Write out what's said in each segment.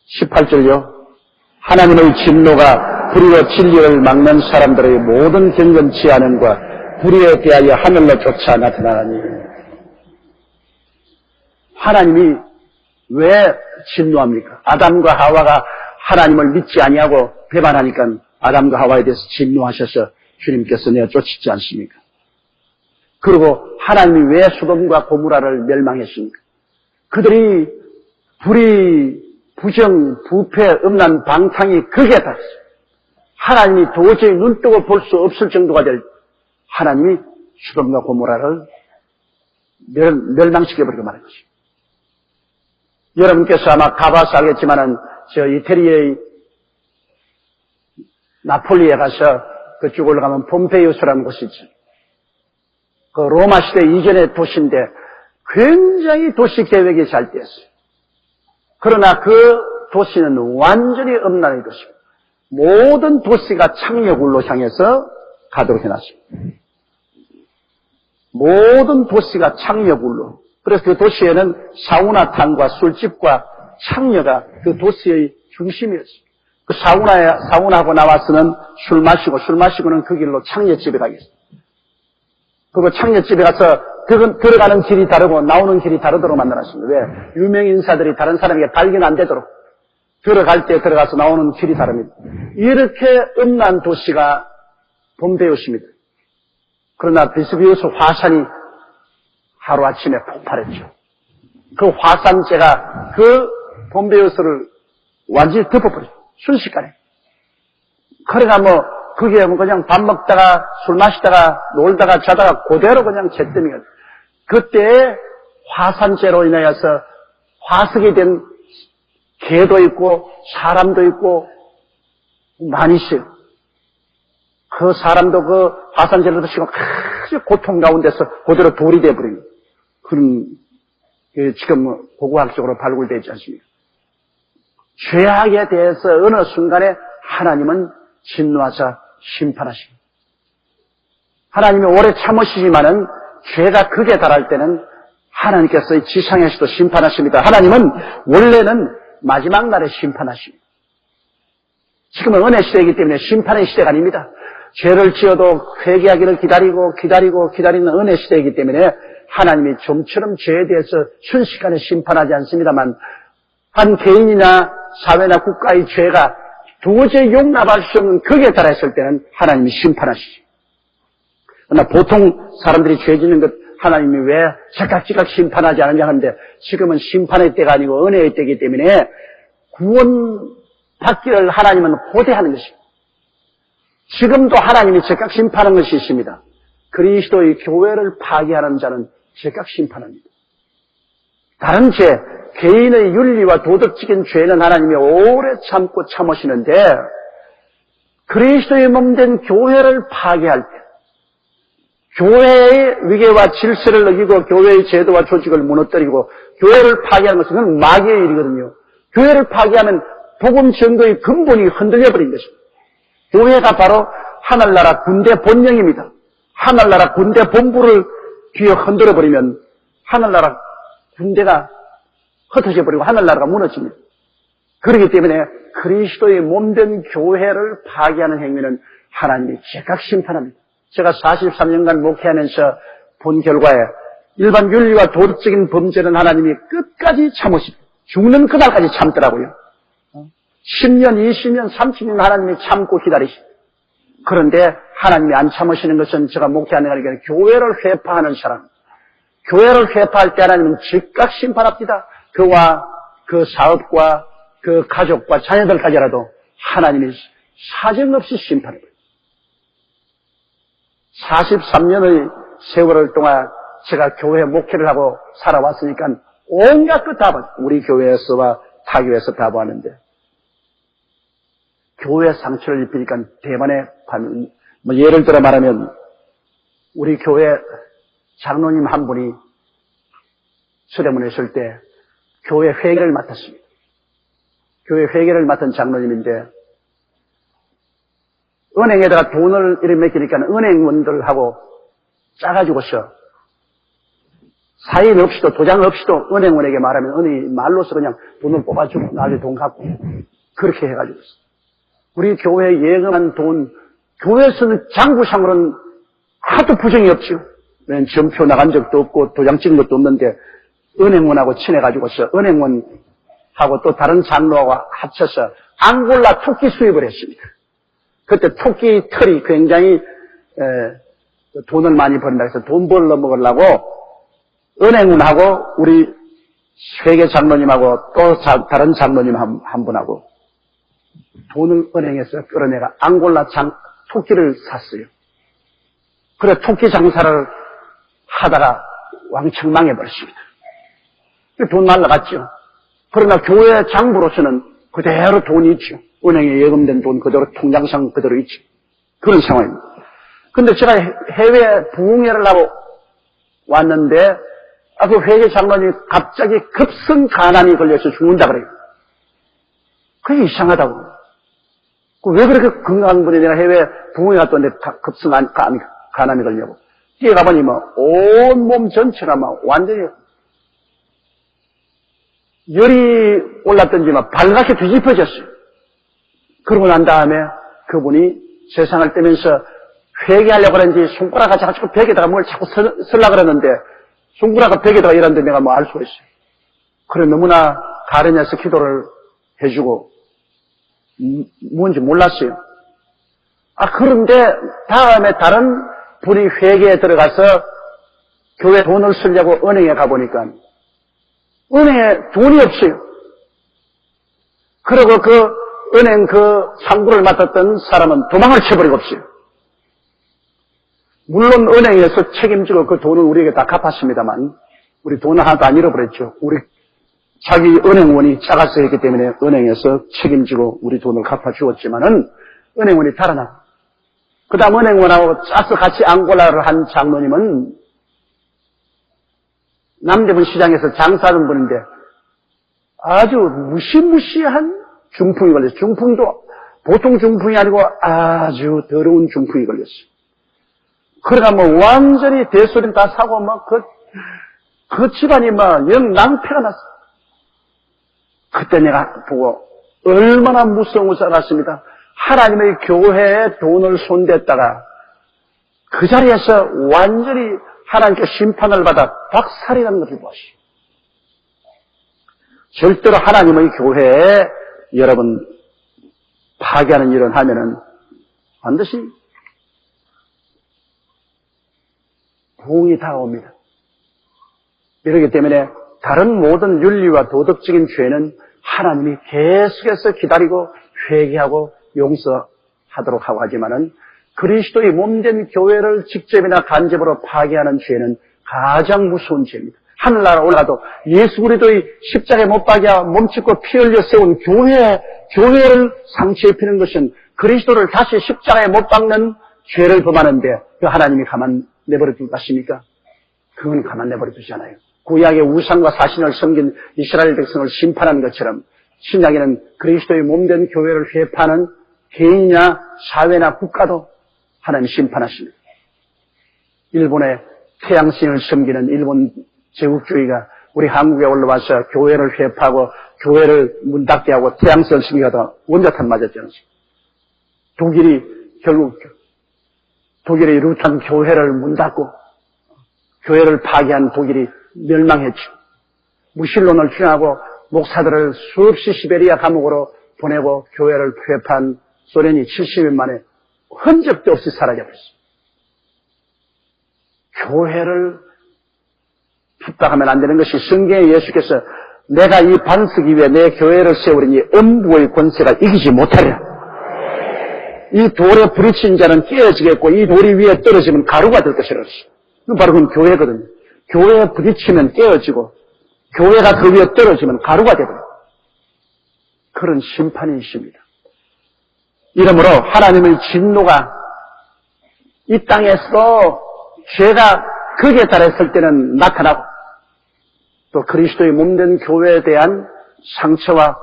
18절요. 하나님의 진노가 불의로 진리를 막는 사람들의 모든 경건치 않음과 불의에 대하여 하늘로 쫓아 나타나니. 하나님이 왜 진노합니까? 아담과 하와가 하나님을 믿지 아니하고 배반하니까 아담과 하와에 대해서 진노하셔서 주님께서 내어 쫓지 않습니까? 그리고 하나님이 왜 소돔과 고모라를 멸망했습니까? 그들이 불의, 부정, 부패, 음란, 방탕이 극에 달했어요. 하나님이 도저히 눈뜨고 볼 수 없을 정도가 될 하나님이 소돔과 고모라를 멸망시켜버리고 말한 것입니다. 여러분께서 아마 가봐서 알겠지만은 저 이태리의 나폴리에 가서 그쪽 올라가면 폼페이우스라는 곳이 있죠. 그 로마 시대 이전의 도시인데 굉장히 도시 계획이 잘 되었어요. 그러나 그 도시는 완전히 음란의 도시입니다. 모든 도시가 창녀굴로 향해서 가도록 해놨습니다. 모든 도시가 창녀굴로. 그래서 그 도시에는 사우나탕과 술집과 창녀가 그 도시의 중심이었어요. 그 사우나하고 나와서는 술 마시고는 그 길로 창녀집에 가겠어요. 그리고 창녀집에 가서 들어가는 길이 다르고 나오는 길이 다르도록 만들었습니다. 왜? 유명 인사들이 다른 사람에게 발견 안 되도록. 들어갈 때 들어가서 나오는 길이 다릅니다. 이렇게 음란 도시가 폼페이우스입니다. 그러나 베수비우스 화산이 하루아침에 폭발했죠. 그 화산재가 그 폼페이우스를 완전히 덮어버렸죠. 순식간에. 그러니까 그게 그냥 밥 먹다가 술 마시다가 놀다가 자다가 그대로 그냥 잿더미가 돼요. 그때 화산재로 인하여서 화석이 된 개도 있고 사람도 있고 많이 있어요. 그 사람도 그 화산재를 드시고 아주 고통 가운데서 그대로 돌이 되어버립니다. 그런 지금 고고학적으로 발굴되어 있지 않습니까? 죄악에 대해서 어느 순간에 하나님은 진노하사 심판하십니다. 하나님이 오래 참으시지만은 죄가 극에 달할 때는 하나님께서 지상에서도 심판하십니다. 하나님은 원래는 마지막 날에 심판하십니다. 지금은 은혜 시대이기 때문에 심판의 시대가 아닙니다. 죄를 지어도 회개하기를 기다리는 은혜 시대이기 때문에 하나님이 좀처럼 죄에 대해서 순식간에 심판하지 않습니다만 한 개인이나 사회나 국가의 죄가 도저히 용납할 수 없는 극에 달했을 때는 하나님이 심판하시죠. 그러나 보통 사람들이 죄 짓는 것 하나님이 왜 제각제각 심판하지 않느냐 하는데 지금은 심판의 때가 아니고 은혜의 때이기 때문에 구원받기를 하나님은 호대하는 것입니다. 지금도 하나님이 제각 심판하는 것이 있습니다. 그리스도의 교회를 파괴하는 자는 제각 심판합니다. 다른 죄, 개인의 윤리와 도덕적인 죄는 하나님이 오래 참고 참으시는데 그리스도의 몸된 교회를 파괴할 때 교회의 위계와 질서를 어기고 교회의 제도와 조직을 무너뜨리고 교회를 파괴하는 것은 그건 마귀의 일이거든요. 교회를 파괴하면 복음 전도의 근본이 흔들려 버린 것입니다. 교회가 바로 하늘나라 군대 본령입니다. 하늘나라 군대 본부를 뒤에 흔들어 버리면 하늘나라 군대가 흩어져 버리고 하늘나라가 무너집니다. 그렇기 때문에 그리스도의 몸된 교회를 파괴하는 행위는 하나님이 제각 심판합니다. 제가 43년간 목회하면서 본 결과에 일반 윤리와 도덕적인 범죄는 하나님이 끝까지 참으십니다. 죽는 그날까지 참더라고요. 10년, 20년, 30년 하나님이 참고 기다리십니다. 그런데 하나님이 안 참으시는 것은 제가 목회하는 거니까 교회를 회파하는 사람, 교회를 회파할 때 하나님은 즉각 심판합니다. 그와 그 사업과 그 가족과 자녀들까지라도 하나님이 사정없이 심판합니다. 43년의 세월을 동안 제가 교회 목회를 하고 살아왔으니까 온갖 것 다 봤어요. 우리 교회에서와 타 교회에서 다 보았는데 교회 상처를 입히니까 대만에 가면 예를 들어 말하면 우리 교회 장로님 한 분이 수레문에 있을 때 교회 회계를 맡았습니다. 교회 회계를 맡은 장로님인데 은행에다가 돈을 이렇게 맡기니까 은행원들하고 짜가지고서 사인 없이도 도장 없이도 은행원에게 말하면 은행이 말로서 그냥 돈을 뽑아주고 나중에 돈 갖고 그렇게 해가지고 있어. 우리 교회에 예금한 돈, 교회에서는 장부상으로는 하도 부정이 없죠. 왜냐면 전표 나간 적도 없고 도장 찍은 것도 없는데 은행원하고 친해가지고서 은행원하고 또 다른 장로하고 합쳐서 앙골라 토끼 수입을 했습니다. 그때 토끼 털이 굉장히 돈을 많이 번다 해서 돈 벌러 먹으려고 은행원하고 우리 회계 장로님하고 또 다른 장로님 한 분하고 돈을 은행에서 끌어내가 앙골라 토끼를 샀어요. 그래 토끼 장사를 하다가 왕창 망해버렸습니다. 돈 날라갔죠. 그러나 교회 장부로서는 그대로 돈이 있죠. 은행에 예금된 돈 그대로 통장상 그대로 있죠. 그런 상황입니다. 근데 제가 해외 부흥회를 하고 왔는데 그 회계 장로님이 갑자기 급성 가난이 걸려서 죽는다 그래요. 그게 이상하다고. 왜 그렇게 건강한 분이 내가 해외 부흥회 갔던데 급성 가난이 걸려고. 뒤에 가보니 온몸 전체가 완전히 열이 올랐던지 발갛게 뒤집어졌어요. 그러고 난 다음에 그분이 세상을 떼면서 회개하려고 그랬는지 손가락을 자꾸 벽에다가 뭘 자꾸 쓰려고 그랬는데 손가락을 벽에다가 이랬는데 내가 알 수가 있어요. 그래 너무나 가르냐서 기도를 해주고 뭔지 몰랐어요. 그런데 다음에 다른 분이 회계에 들어가서 교회 돈을 쓰려고 은행에 가보니까 은행에 돈이 없어요. 그리고 그 은행 상부를 맡았던 사람은 도망을 쳐버리고 없어요. 물론 은행에서 책임지고 그 돈을 우리에게 다 갚았습니다만 우리 돈 하나도 안 잃어버렸죠. 우리 자기 은행원이 작아서 했기 때문에 은행에서 책임지고 우리 돈을 갚아주었지만은 은행원이 달아나. 그 다음 은행원하고 짜서 같이 앙골라를 한 장로님은 남대문 시장에서 장사하는 분인데 아주 무시무시한 중풍이 걸렸어요. 중풍도 보통 중풍이 아니고 아주 더러운 중풍이 걸렸어요. 그러다 완전히 대소리는 다 사고 그 집안이 영 낭패가 났어요. 그때 내가 보고 얼마나 무서운 줄 알았습니다. 하나님의 교회에 돈을 손댔다가 그 자리에서 완전히 하나님께 심판을 받아 박살이라는 것을 보시오. 절대로 하나님의 교회에 여러분 파괴하는 일을 하면은 반드시 부흥이 다가옵니다. 이렇기 때문에 다른 모든 윤리와 도덕적인 죄는 하나님이 계속해서 기다리고 회개하고 용서하도록 하고 하지만은 그리스도의 몸된 교회를 직접이나 간접으로 파괴하는 죄는 가장 무서운 죄입니다. 하늘나라 올라가도 예수 그리스도의 십자가에 못 박아 몸짓고 피 흘려 세운 교회를 상처 입히는 것은 그리스도를 다시 십자가에 못 박는 죄를 범하는데 그 하나님이 가만 내버려 둘 것입니까? 그건 가만 내버려 두지 않아요. 구약의 우상과 사신을 섬긴 이스라엘 백성을 심판한 것처럼 신약에는 그리스도의 몸된 교회를 회파하는 개인이나 사회나 국가도 하나님 심판하십니다. 일본의 태양신을 섬기는 일본 제국주의가 우리 한국에 올라와서 교회를 회파하고 교회를 문 닫게 하고 태양신을 섬기다가 원자탄 맞았지 않습니까? 독일의 루탄 교회를 문 닫고 교회를 파괴한 독일이 멸망했죠. 무신론을 주장하고 목사들을 수없이 시베리아 감옥으로 보내고 교회를 회파한 소련이 70년 만에 흔적도 없이 사라져버렸어요. 교회를 핍박하면 안 되는 것이 성경에 예수께서 내가 이 반석 위에 내 교회를 세우리니 음부의 권세가 이기지 못하리라. 이 돌에 부딪힌 자는 깨어지겠고 이 돌이 위에 떨어지면 가루가 될 것이라. 바로 그건 교회거든요. 교회에 부딪히면 깨어지고 교회가 그 위에 떨어지면 가루가 되버려요. 그런 심판이 있습니다. 이러므로 하나님의 진노가 이 땅에서 죄가 극에 달했을 때는 나타나고 또 그리스도의 몸된 교회에 대한 상처와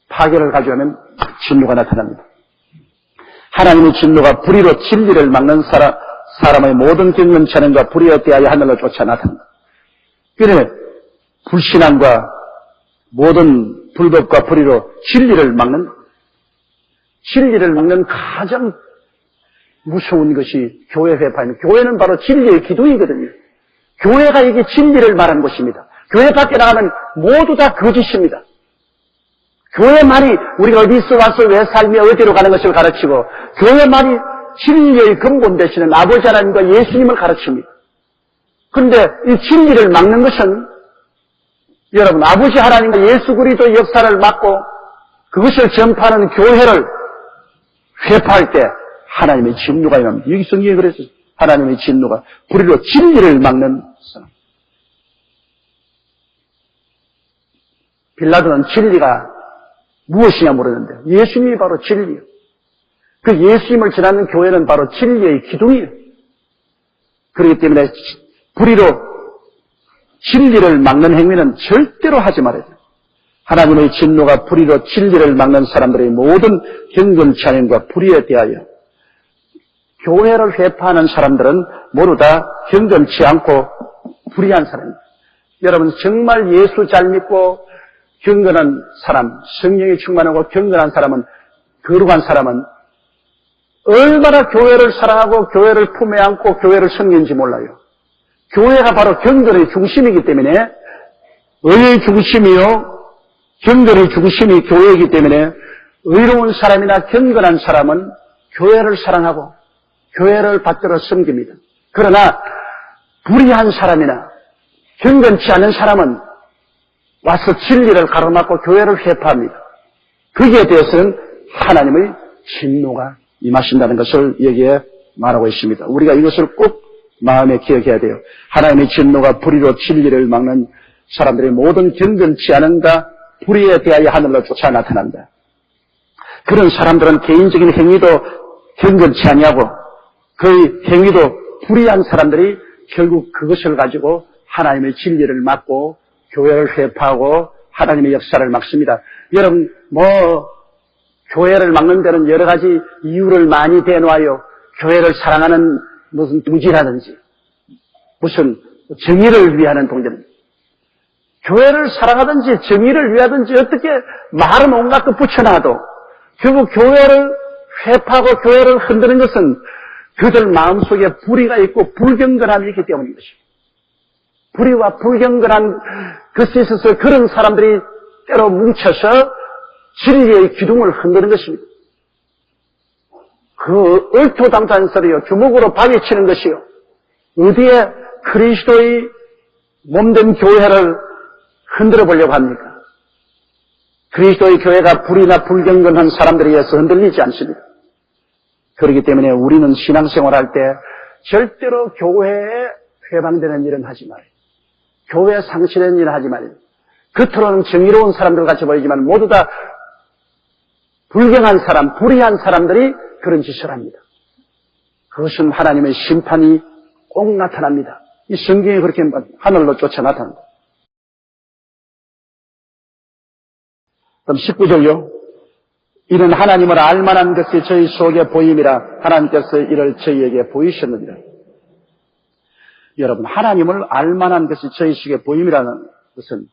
파괴를 가져오면 진노가 나타납니다. 하나님의 진노가 불의로 진리를 막는 사람의 모든 경건 찬양과 불의에 대하여 하늘로 쫓아 나타난다. 그래 불신앙과 모든 불법과 불의로 진리를 막는 가장 무서운 것이 교회 회파입니다. 교회는 바로 진리의 기둥이거든요. 교회가 이게 진리를 말하는 것입니다. 교회 밖에 나가면 모두 다 거짓입니다. 교회만이 우리가 어디서 와서 왜 살며 어디로 가는 것을 가르치고, 교회만이 진리의 근본 되시는 아버지 하나님과 예수님을 가르칩니다. 그런데 이 진리를 막는 것은 여러분 아버지 하나님과 예수 그리스도의 역사를 막고 그것을 전파하는 교회를 회파할 때 하나님의 진노가 임합니다. 여기 성경에 그랬어요. 하나님의 진노가 불의로 진리를 막는 사람. 빌라도는 진리가 무엇이냐 물었는데 예수님이 바로 진리예요. 그 예수님을 전하는 교회는 바로 진리의 기둥이에요. 그렇기 때문에 불의로 진리를 막는 행위는 절대로 하지 말아야 돼요. 하나님의 진노가 불의로 진리를 막는 사람들의 모든 경건 찬양과 불의에 대하여 교회를 회파하는 사람들은 모두 다 경건치 않고 불의한 사람입니다. 여러분 정말 예수 잘 믿고 경건한 사람, 성령이 충만하고 경건한 사람은, 거룩한 사람은 얼마나 교회를 사랑하고 교회를 품에 안고 교회를 섬기는지 몰라요. 교회가 바로 경건의 중심이기 때문에, 의의 중심이요 경건의 중심이 교회이기 때문에 의로운 사람이나 경건한 사람은 교회를 사랑하고 교회를 받들어 섬깁니다. 그러나 불의한 사람이나 경건치 않은 사람은 와서 진리를 가로막고 교회를 회파합니다. 거기에 대해서는 하나님의 진노가 임하신다는 것을 여기에 말하고 있습니다. 우리가 이것을 꼭 마음에 기억해야 돼요. 하나님의 진노가 불의로 진리를 막는 사람들의 모든 경건치 않은가 불의에 대하여 하늘로 쫓아 나타난다. 그런 사람들은 개인적인 행위도 경건치 아니하고 그 행위도 불의한 사람들이 결국 그것을 가지고 하나님의 진리를 막고 교회를 회파하고 하나님의 역사를 막습니다. 여러분 교회를 막는 데는 여러 가지 이유를 많이 대놓아요. 교회를 사랑하는 무슨 동지라든지 무슨 정의를 위하는 동지라든지 교회를 사랑하든지 정의를 위하든지 어떻게 말은 온갖 것 붙여놔도 결국 교회를 회파하고 교회를 흔드는 것은 그들 마음속에 불의가 있고 불경건함이 있기 때문인 것입니다. 불의와 불경건한 것에 있어서 그런 사람들이 때로 뭉쳐서 진리의 기둥을 흔드는 것입니다. 그 얼토당토한 소리요, 주먹으로 바위치는 것이요, 어디에 그리스도의 몸된 교회를 흔들어 보려고 합니까? 그리스도의 교회가 불의나 불경건한 사람들에 의해서 흔들리지 않습니다. 그렇기 때문에 우리는 신앙생활할 때 절대로 교회에 회방되는 일은 하지 말아요. 교회에 상실되는 일은 하지 말아요. 겉으로는 정의로운 사람들 같이 보이지만 모두 다 불경한 사람, 불의한 사람들이 그런 짓을 합니다. 그것은 하나님의 심판이 꼭 나타납니다. 이 성경에 그렇게 하늘로 쫓아 나타납니다. 그럼 19절요. 이는 하나님을 알만한 것이 저희 속에 보임이라 하나님께서 이를 저희에게 보이셨느니라. 여러분, 하나님을 알만한 것이 저희 속에 보임이라는 것은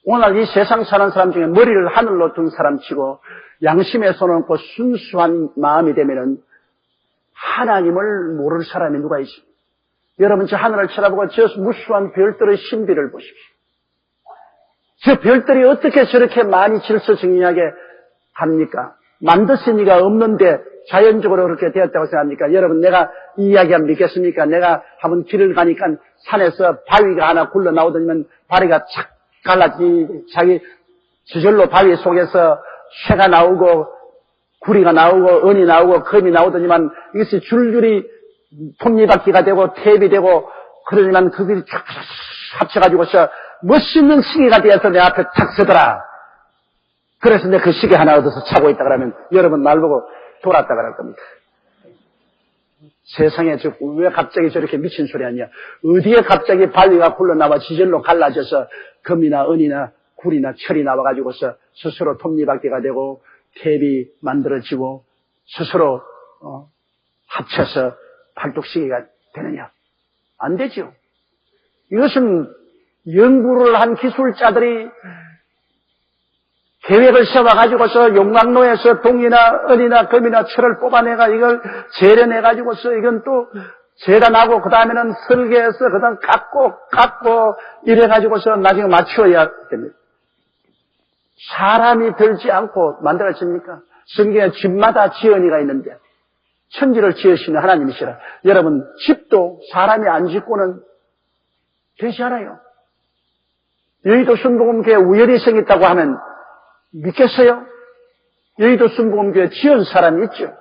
오늘 이 세상 사는 사람 중에 머리를 하늘로 둔 사람 치고 양심에 손을 얹고 순수한 마음이 되면은 하나님을 모를 사람이 누가 있습니까? 여러분, 저 하늘을 쳐다보고 저 무수한 별들의 신비를 보십시오. 저 별들이 어떻게 저렇게 많이 질서정연하게 합니까? 만드신 이가 없는데 자연적으로 그렇게 되었다고 생각합니까? 여러분, 내가 이 이야기 한번 믿겠습니까? 내가 한번 길을 가니까 산에서 바위가 하나 굴러 나오더니만 바위가 착 갈라지, 자기 저절로 바위 속에서 쇠가 나오고 구리가 나오고 은이 나오고 금이 나오더니만 이것이 줄줄이 톱니바퀴가 되고 탭이 되고 그러지만 그들이 쫙 합쳐가지고서 멋있는 시계가 되어서 내 앞에 탁 서더라. 그래서 내가 그 시계 하나 얻어서 차고 있다 그러면 여러분 날 보고 돌았다 그럴 겁니다. 세상에 왜 갑자기 저렇게 미친 소리 하냐. 어디에 갑자기 바위가 굴러나와 지절로 갈라져서 금이나 은이나 구리나 철이 나와가지고서 스스로 톱니바퀴가 되고 탭이 만들어지고 스스로 합쳐서 팔뚝시계가 되느냐? 안 되죠. 이것은 연구를 한 기술자들이 계획을 세워가지고서 용광로에서 동이나 은이나 금이나 철을 뽑아내가 이걸 재련해가지고서 이건 또 재단하고 그 다음에는 설계해서 그 다음 깎고 이래가지고서 나중에 맞추어야 됩니다. 사람이 들지 않고 만들어집니까? 성경에 집마다 지은이가 있는데 천지를 지으시는 하나님이시라. 여러분 집도 사람이 안 짓고는 되지 않아요. 여의도 순복음교회 우연히 생겼다고 하면 믿겠어요? 여의도 순복음교회 지은 사람이 있죠.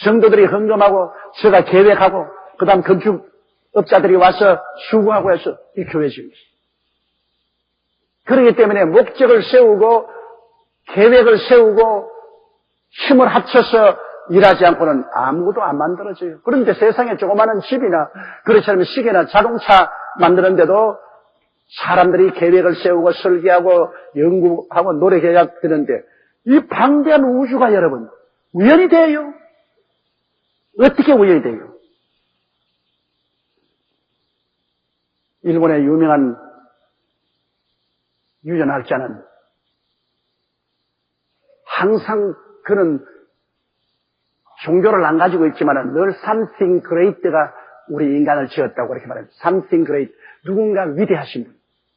성도들이 헌금하고 제가 계획하고 그 다음 건축업자들이 와서 수고하고 해서 이 교회 지은 것입니다. 그렇기 때문에 목적을 세우고 계획을 세우고 힘을 합쳐서 일하지 않고는 아무것도 안 만들어져요. 그런데 세상에 조그마한 집이나 그렇지 않으면 시계나 자동차 만드는데도 사람들이 계획을 세우고 설계하고 연구하고 노력해야 되는데 이 방대한 우주가 여러분 우연이 돼요? 어떻게 우연이 돼요? 일본의 유명한 유전학자는 항상 그는 종교를 안 가지고 있지만 늘 something great가 우리 인간을 지었다고 그렇게 말합니다. something great. 누군가 위대하신 분.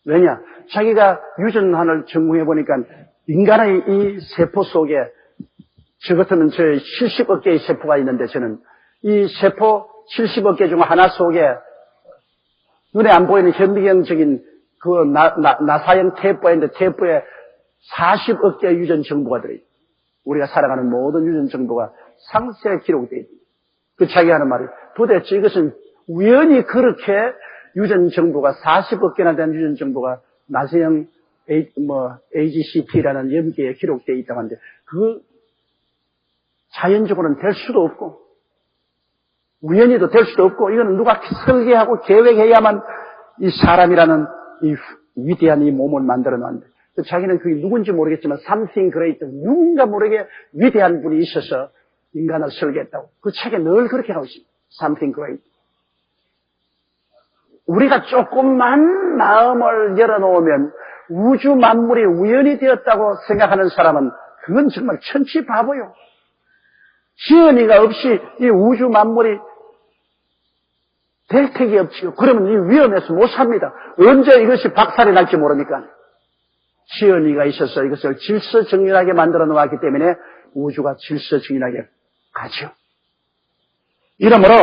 왜냐? 자기가 유전학을 전공해 보니까 인간의 이 세포 속에 저 같으면 저 70억 개의 세포가 있는데 저는 이 세포 70억 개 중 하나 속에 눈에 안 보이는 현미경적인 그 나사형 태포인데 태포에 40억 개의 유전 정보가 들어있어요. 우리가 살아가는 모든 유전 정보가 상세히 기록되어 있습니다. 그 자기가 하는 말이 도대체 이것은 우연히 그렇게 유전 정보가 40억 개나 되는 유전 정보가 나사형 AGCT라는 염기에 기록되어 있다고 하는데 그 자연적으로는 될 수도 없고 우연히도 될 수도 없고 이거는 누가 설계하고 계획해야만 이 사람이라는 이 위대한 이 몸을 만들어 놨는데 자기는 그게 누군지 모르겠지만 something great 누군가 모르게 위대한 분이 있어서 인간을 설계했다고 그 책에 늘 그렇게 하고 있습니다. something great. 우리가 조금만 마음을 열어놓으면 우주 만물이 우연히 되었다고 생각하는 사람은 그건 정말 천치 바보요. 지연이가 없이 이 우주 만물이 될 택이 없지요. 그러면 이 위험해서 못 삽니다. 언제 이것이 박살이 날지 모르니까. 지연이가 있어서 이것을 질서정연하게 만들어 놓았기 때문에 우주가 질서정연하게 가죠. 이러므로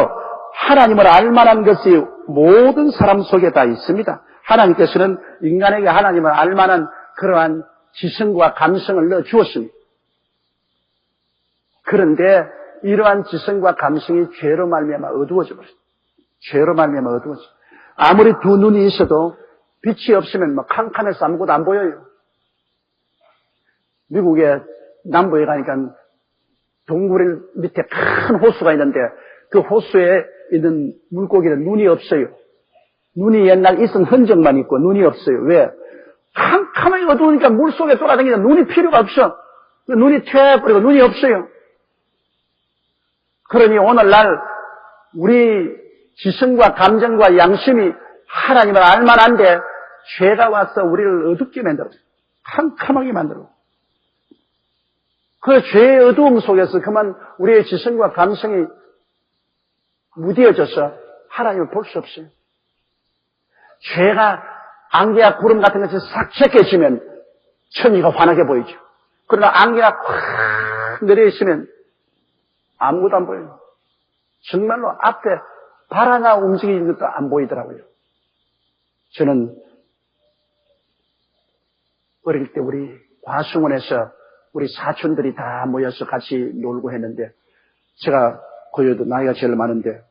하나님을 알만한 것이 모든 사람 속에 다 있습니다. 하나님께서는 인간에게 하나님을 알만한 그러한 지성과 감성을 넣어주었습니다. 그런데 이러한 지성과 감성이 죄로 말미암아 어두워져 버렸어요. 죄로 말미암아 어두워져. 아무리 두 눈이 있어도 빛이 없으면 뭐 캄캄해서 아무것도 안 보여요. 미국의 남부에 가니까 동굴 밑에 큰 호수가 있는데 그 호수에 있는 물고기는 눈이 없어요. 눈이 옛날 있은 흔적만 있고 눈이 없어요. 왜? 캄캄하게 어두우니까 물속에 돌아다니니까 눈이 필요가 없어. 눈이 튀어버리고 눈이 없어요. 그러니 오늘날 우리 지성과 감정과 양심이 하나님을 알만한데 죄가 와서 우리를 어둡게 만들어. 캄캄하게 만들어. 그 죄의 어두움 속에서 그만 우리의 지성과 감성이 무뎌져서 하나님을 볼 수 없어요. 죄가 안개와 구름 같은 것이 싹 제껴지면 천지가 환하게 보이죠. 그러나 안개가 확 내려있으면 아무것도 안 보여요. 정말로 앞에 발 하나 움직이는 것도 안 보이더라고요. 저는 어릴 때 우리 과수원에서 우리 사촌들이 다 모여서 같이 놀고 했는데 제가 고여도 나이가 제일 많은데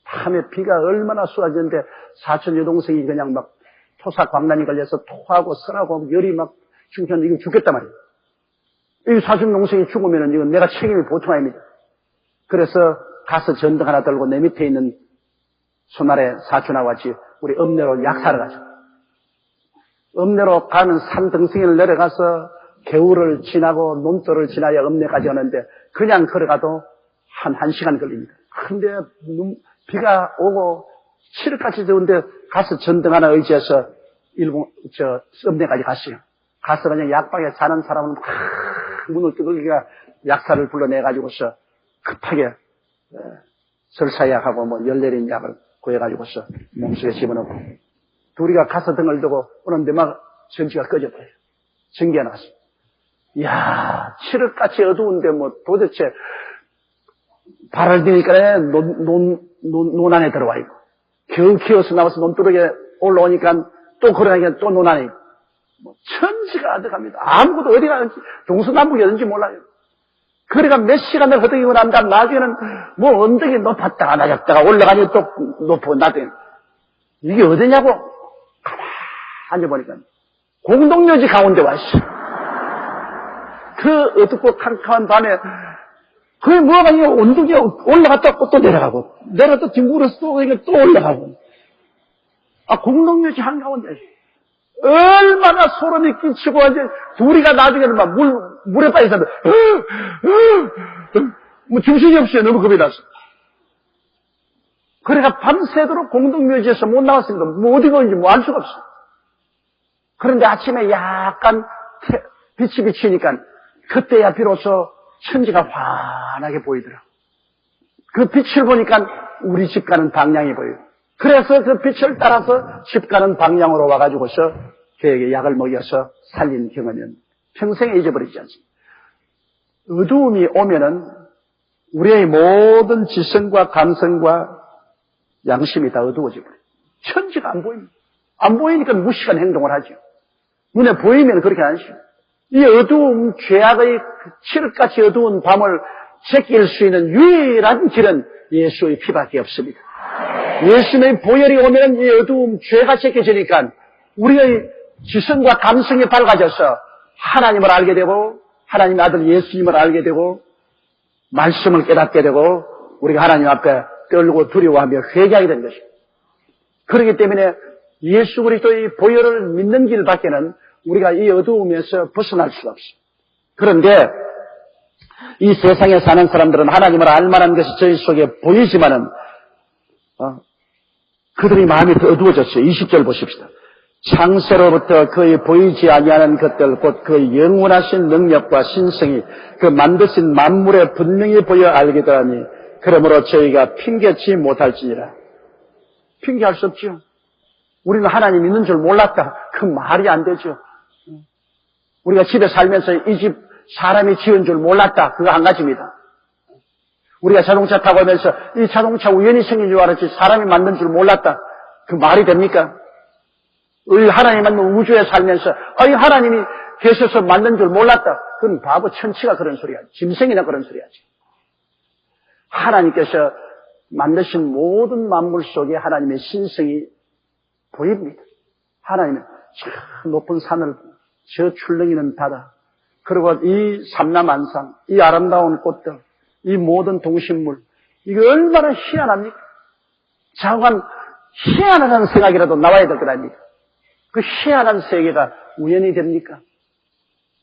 밤에 비가 얼마나 쏟아지는데 사촌 여동생이 그냥 막 토사광난이 걸려서 토하고 설하고 열이 막 죽으면 이거 죽겠단 말이에요. 이 사촌 동생이 죽으면 이건 내가 책임이 보통 아닙니다. 그래서 가서 전등 하나 들고 내 밑에 있는 손아래 사촌하고 같이 우리 읍내로 약사를 가죠. 읍내로 가는 산등성이를 내려가서 개울을 지나고 논도를 지나야 읍내까지 오는데 그냥 걸어가도 한 1시간 걸립니다. 근데 비가 오고 칠흑같이 더운데 가서 전등 하나 의지해서 썸네까지 갔어요. 가서 그냥 약방에 자는 사람은 막 문을 두들기가 약사를 불러내가지고서 급하게 설사약하고 뭐 열내린 약을 구해가지고서 몸속에 집어넣고 둘이가 가서 등을 두고 오는데 막 전기가 꺼져버려요. 전기가 나서. 이야, 칠흑같이 어두운데 뭐 도대체 발을 디니까 논 안에 들어와 있고 겨우 키워서 나와서 논두렁에 올라오니까 또 그러니까 또 논 안에 있고 뭐 천지가 아득합니다. 아무것도 어디 가는지 동서남북이 어딘지 몰라요. 그러니까 몇 시간을 허덕이고 난 다음 나중에는 뭐 언덕이 높았다가 낮았다가 올라가니 또 높고 낮더니 이게 어디냐고 가만히 앉아보니까 공동묘지 가운데 와 있어. 그 어둡고 캄캄한 밤에 그게 뭐가 이게 언덕이 올라갔다 또 내려가고 내려갔다 뒹굴어서 또 올라가고 공동묘지 한가운데 얼마나 소름이 끼치고 이제 둘이가 나중에는 막 물에 빠져서 뭐 정신이 없어요. 너무 겁이 나서. 그러니까 밤새도록 공동묘지에서 못 나왔으니까 뭐 어디 가는지 뭐 알 수가 없어. 그런데 아침에 약간 빛이 비치니까 그때야 비로소 천지가 환하게 보이더라. 그 빛을 보니까 우리 집 가는 방향이 보여요. 그래서 그 빛을 따라서 집 가는 방향으로 와가지고서 그에게 약을 먹여서 살린 경험은 평생에 잊어버리지 않습니다. 어두움이 오면은 우리의 모든 지성과 감성과 양심이 다 어두워져 버려요. 천지가 안 보입니다. 안 보이니까 무식한 행동을 하죠. 눈에 보이면 그렇게 안 하시죠. 이 어두움, 죄악의 칠흑같이 어두운 밤을 제낄 수 있는 유일한 길은 예수의 피밖에 없습니다. 예수님의 보혈이 오면 이 어두움, 죄가 제껴지니까 우리의 지성과 감성이 밝아져서 하나님을 알게 되고 하나님 아들 예수님을 알게 되고 말씀을 깨닫게 되고 우리가 하나님 앞에 떨고 두려워하며 회개하게 된 것입니다. 그렇기 때문에 예수 그리스도의 보혈을 믿는 길밖에는 우리가 이 어두움에서 벗어날 수가 없습니다. 그런데 이 세상에 사는 사람들은 하나님을 알만한 것이 저희 속에 보이지만은 그들의 마음이 더 어두워졌어요. 20절 보십시다. 창세로부터 거의 보이지 아니하는 것들 곧 그 영원하신 능력과 신성이 그 만드신 만물에 분명히 보여 알게 되하니 그러므로 저희가 핑계치 못할지니라. 핑계할 수 없죠. 우리는 하나님 있는 줄 몰랐다. 그 말이 안 되죠. 우리가 집에 살면서 이 집 사람이 지은 줄 몰랐다. 그거 한 가지입니다. 우리가 자동차 타고 오면서 이 자동차 우연히 생긴 줄 알았지 사람이 만든 줄 몰랐다. 그 말이 됩니까? 우리 하나님 만든 우주에 살면서 이 하나님이 계셔서 만든 줄 몰랐다. 그건 바보 천치가 그런 소리 하지. 짐승이나 그런 소리 하지. 하나님께서 만드신 모든 만물 속에 하나님의 신성이 보입니다. 하나님은 저 높은 산을 저 출렁이는 바다 그리고 이 삼라만상 이 아름다운 꽃들 이 모든 동식물 이게 얼마나 희한합니까? 자관 희한하다는 생각이라도 나와야 될 것 아닙니까? 그 희한한 세계가 우연이 됩니까?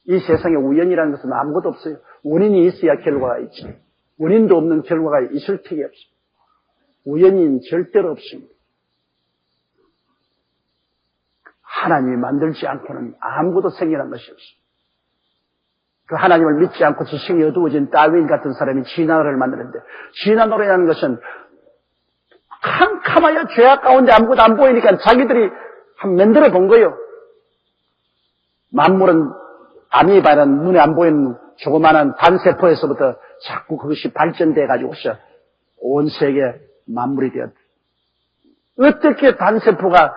이 세상에 우연이라는 것은 아무것도 없어요. 원인이 있어야 결과가 있지. 원인도 없는 결과가 있을 턱이 없습니다. 우연인 절대로 없습니다. 하나님이 만들지 않고는 아무것도 생겨난 것이 없습니다. 그 하나님을 믿지 않고 지성이 어두워진 다윈 같은 사람이 진화를 만드는데 진화노래라는 것은 캄캄하여 죄악 가운데 아무것도 안 보이니까 자기들이 만들어 본 거예요. 만물은 아미바는 눈에 안 보이는 조그마한 단세포에서부터 자꾸 그것이 발전돼 가지고서 온 세계 만물이 되었다. 어떻게 단세포가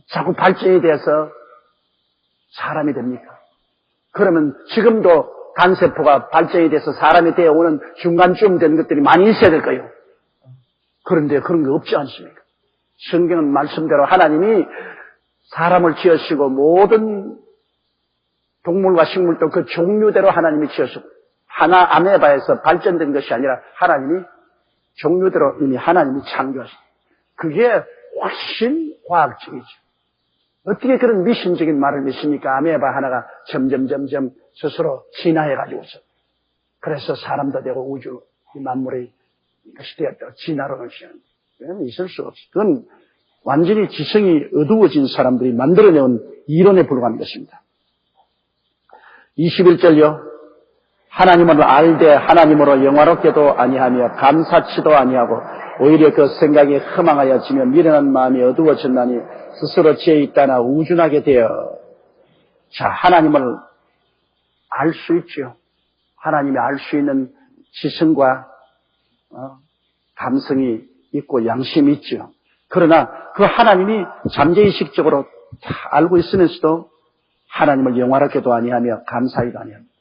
자꾸 발전이 돼서 사람이 됩니까? 그러면 지금도 단세포가 발전이 돼서 사람이 되어오는 중간쯤 되는 것들이 많이 있어야 될 거예요. 그런데 그런 게 없지 않습니까? 성경은 말씀대로 하나님이 사람을 지으시고 모든 동물과 식물도 그 종류대로 하나님이 지으시고 하나 아메바에서 발전된 것이 아니라 하나님이 종류대로 이미 하나님이 창조하셨습니다. 그게 훨씬 과학적이죠. 어떻게 그런 미신적인 말을 믿습니까? 아메바 하나가 점점 스스로 진화해가지고서 그래서 사람도 되고 우주 이 만물의 것이 되었다. 진화론을 시행한다. 그건 있을 수 없어. 그건 완전히 지성이 어두워진 사람들이 만들어내온 이론에 불과한 것입니다. 21절요. 하나님을 알되 하나님으로 영화롭게도 아니하며 감사치도 아니하고 오히려 그 생각이 허망하여 지며 미련한 마음이 어두워졌나니 스스로 지혜 있다나 우준하게 되어. 자, 하나님을 알 수 있죠. 하나님이 알 수 있는 지성과 감성이 있고 양심이 있죠. 그러나 그 하나님이 잠재의식적으로 다 알고 있으면서도 하나님을 영화롭게도 아니하며 감사히도 아니합니다.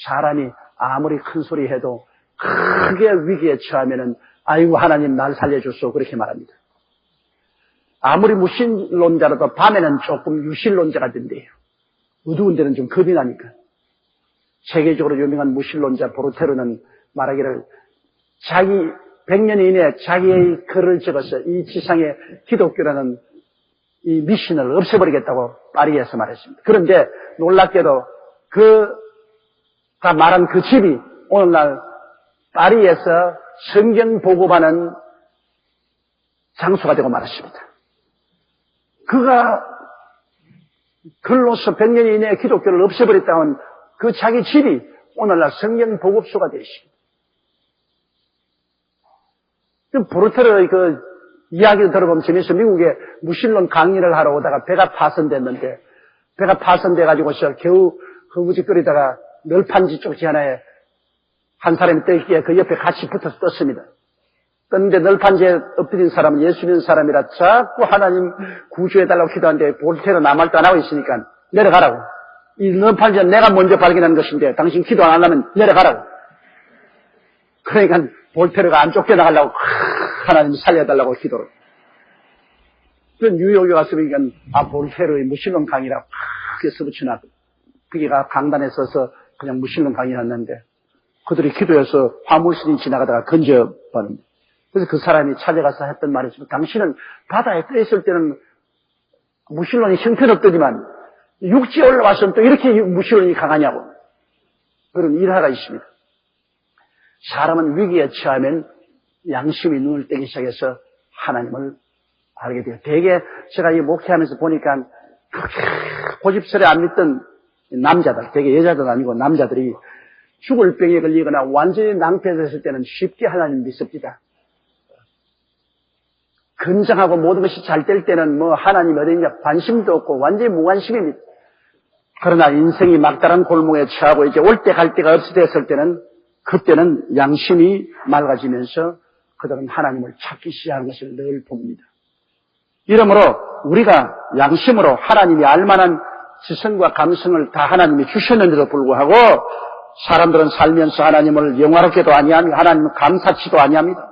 사람이 아무리 큰 소리 해도 크게 위기에 처하면은 아이고 하나님 날 살려줬소 그렇게 말합니다. 아무리 무신론자라도 밤에는 조금 유신론자가 된대요. 어두운 데는 좀 겁이 나니까. 세계적으로 유명한 무신론자 보르테르는 말하기를 자기 100년 이내에 자기의 글을 적어서 이 지상에 기독교라는 이 미신을 없애버리겠다고 파리에서 말했습니다. 그런데 놀랍게도 그가 말한 그 집이 오늘날 파리에서 성경 보급하는 장소가 되고 말았습니다. 그가 글로서 100년 이내에 기독교를 없애버렸다는 그 자기 집이 오늘날 성경 보급소가 되었습니다. 보르테르의 그 이야기를 들어보면 재미있어. 미국에 무신론 강의를 하러 오다가 배가 파손됐는데, 배가 파손돼가지고서 겨우 허무직거리다가 널판지 쪽지 하나에 한 사람이 떠있기에 그 옆에 같이 붙어서 떴습니다. 떴는데 널판지에 엎드린 사람은 예수 믿는 사람이라 자꾸 하나님 구주해달라고 기도하는데 보르테르 아무 말도 안 하고 있으니까 내려가라고. 이 널판지는 내가 먼저 발견한 것인데 당신 기도 안 하려면 내려가라고. 그러니까 보르테르가 안 쫓겨나가려고 하나님 살려달라고 기도를. 그 뉴욕에 가서 보니까 보르테르의 무신론 강의라 크게 써붙여놨고 그게가 강단에 서서 그냥 무신론 강의를 했는데 그들이 기도해서 화물선이 지나가다가 건져버립니다. 그래서 그 사람이 찾아가서 했던 말이 있습니다. 당신은 바다에 떠있을 때는 무신론이 형편없더니만 육지에 올라와서는 또 이렇게 무신론이 강하냐고. 그런 일화가 있습니다. 사람은 위기에 처하면 양심이 눈을 떼기 시작해서 하나님을 알게 돼요. 대개 제가 이 목회하면서 보니까 고집스레 안 믿던 남자들, 대개 여자들 아니고 남자들이 죽을 병에 걸리거나 완전히 낭패됐을 때는 쉽게 하나님 믿습니다. 건장하고 모든 것이 잘 될 때는 뭐 하나님 어디냐 관심도 없고 완전히 무관심입니다. 그러나 인생이 막다른 골목에 처하고 이제 올 때 갈 데가 없어졌을 때는 그때는 양심이 맑아지면서 그들은 하나님을 찾기 시작하는 것을 늘 봅니다. 이러므로 우리가 양심으로 하나님이 알만한 지성과 감성을 다 하나님이 주셨는데도 불구하고 사람들은 살면서 하나님을 영화롭게도 아니하며 하나님을 감사치도 아니합니다.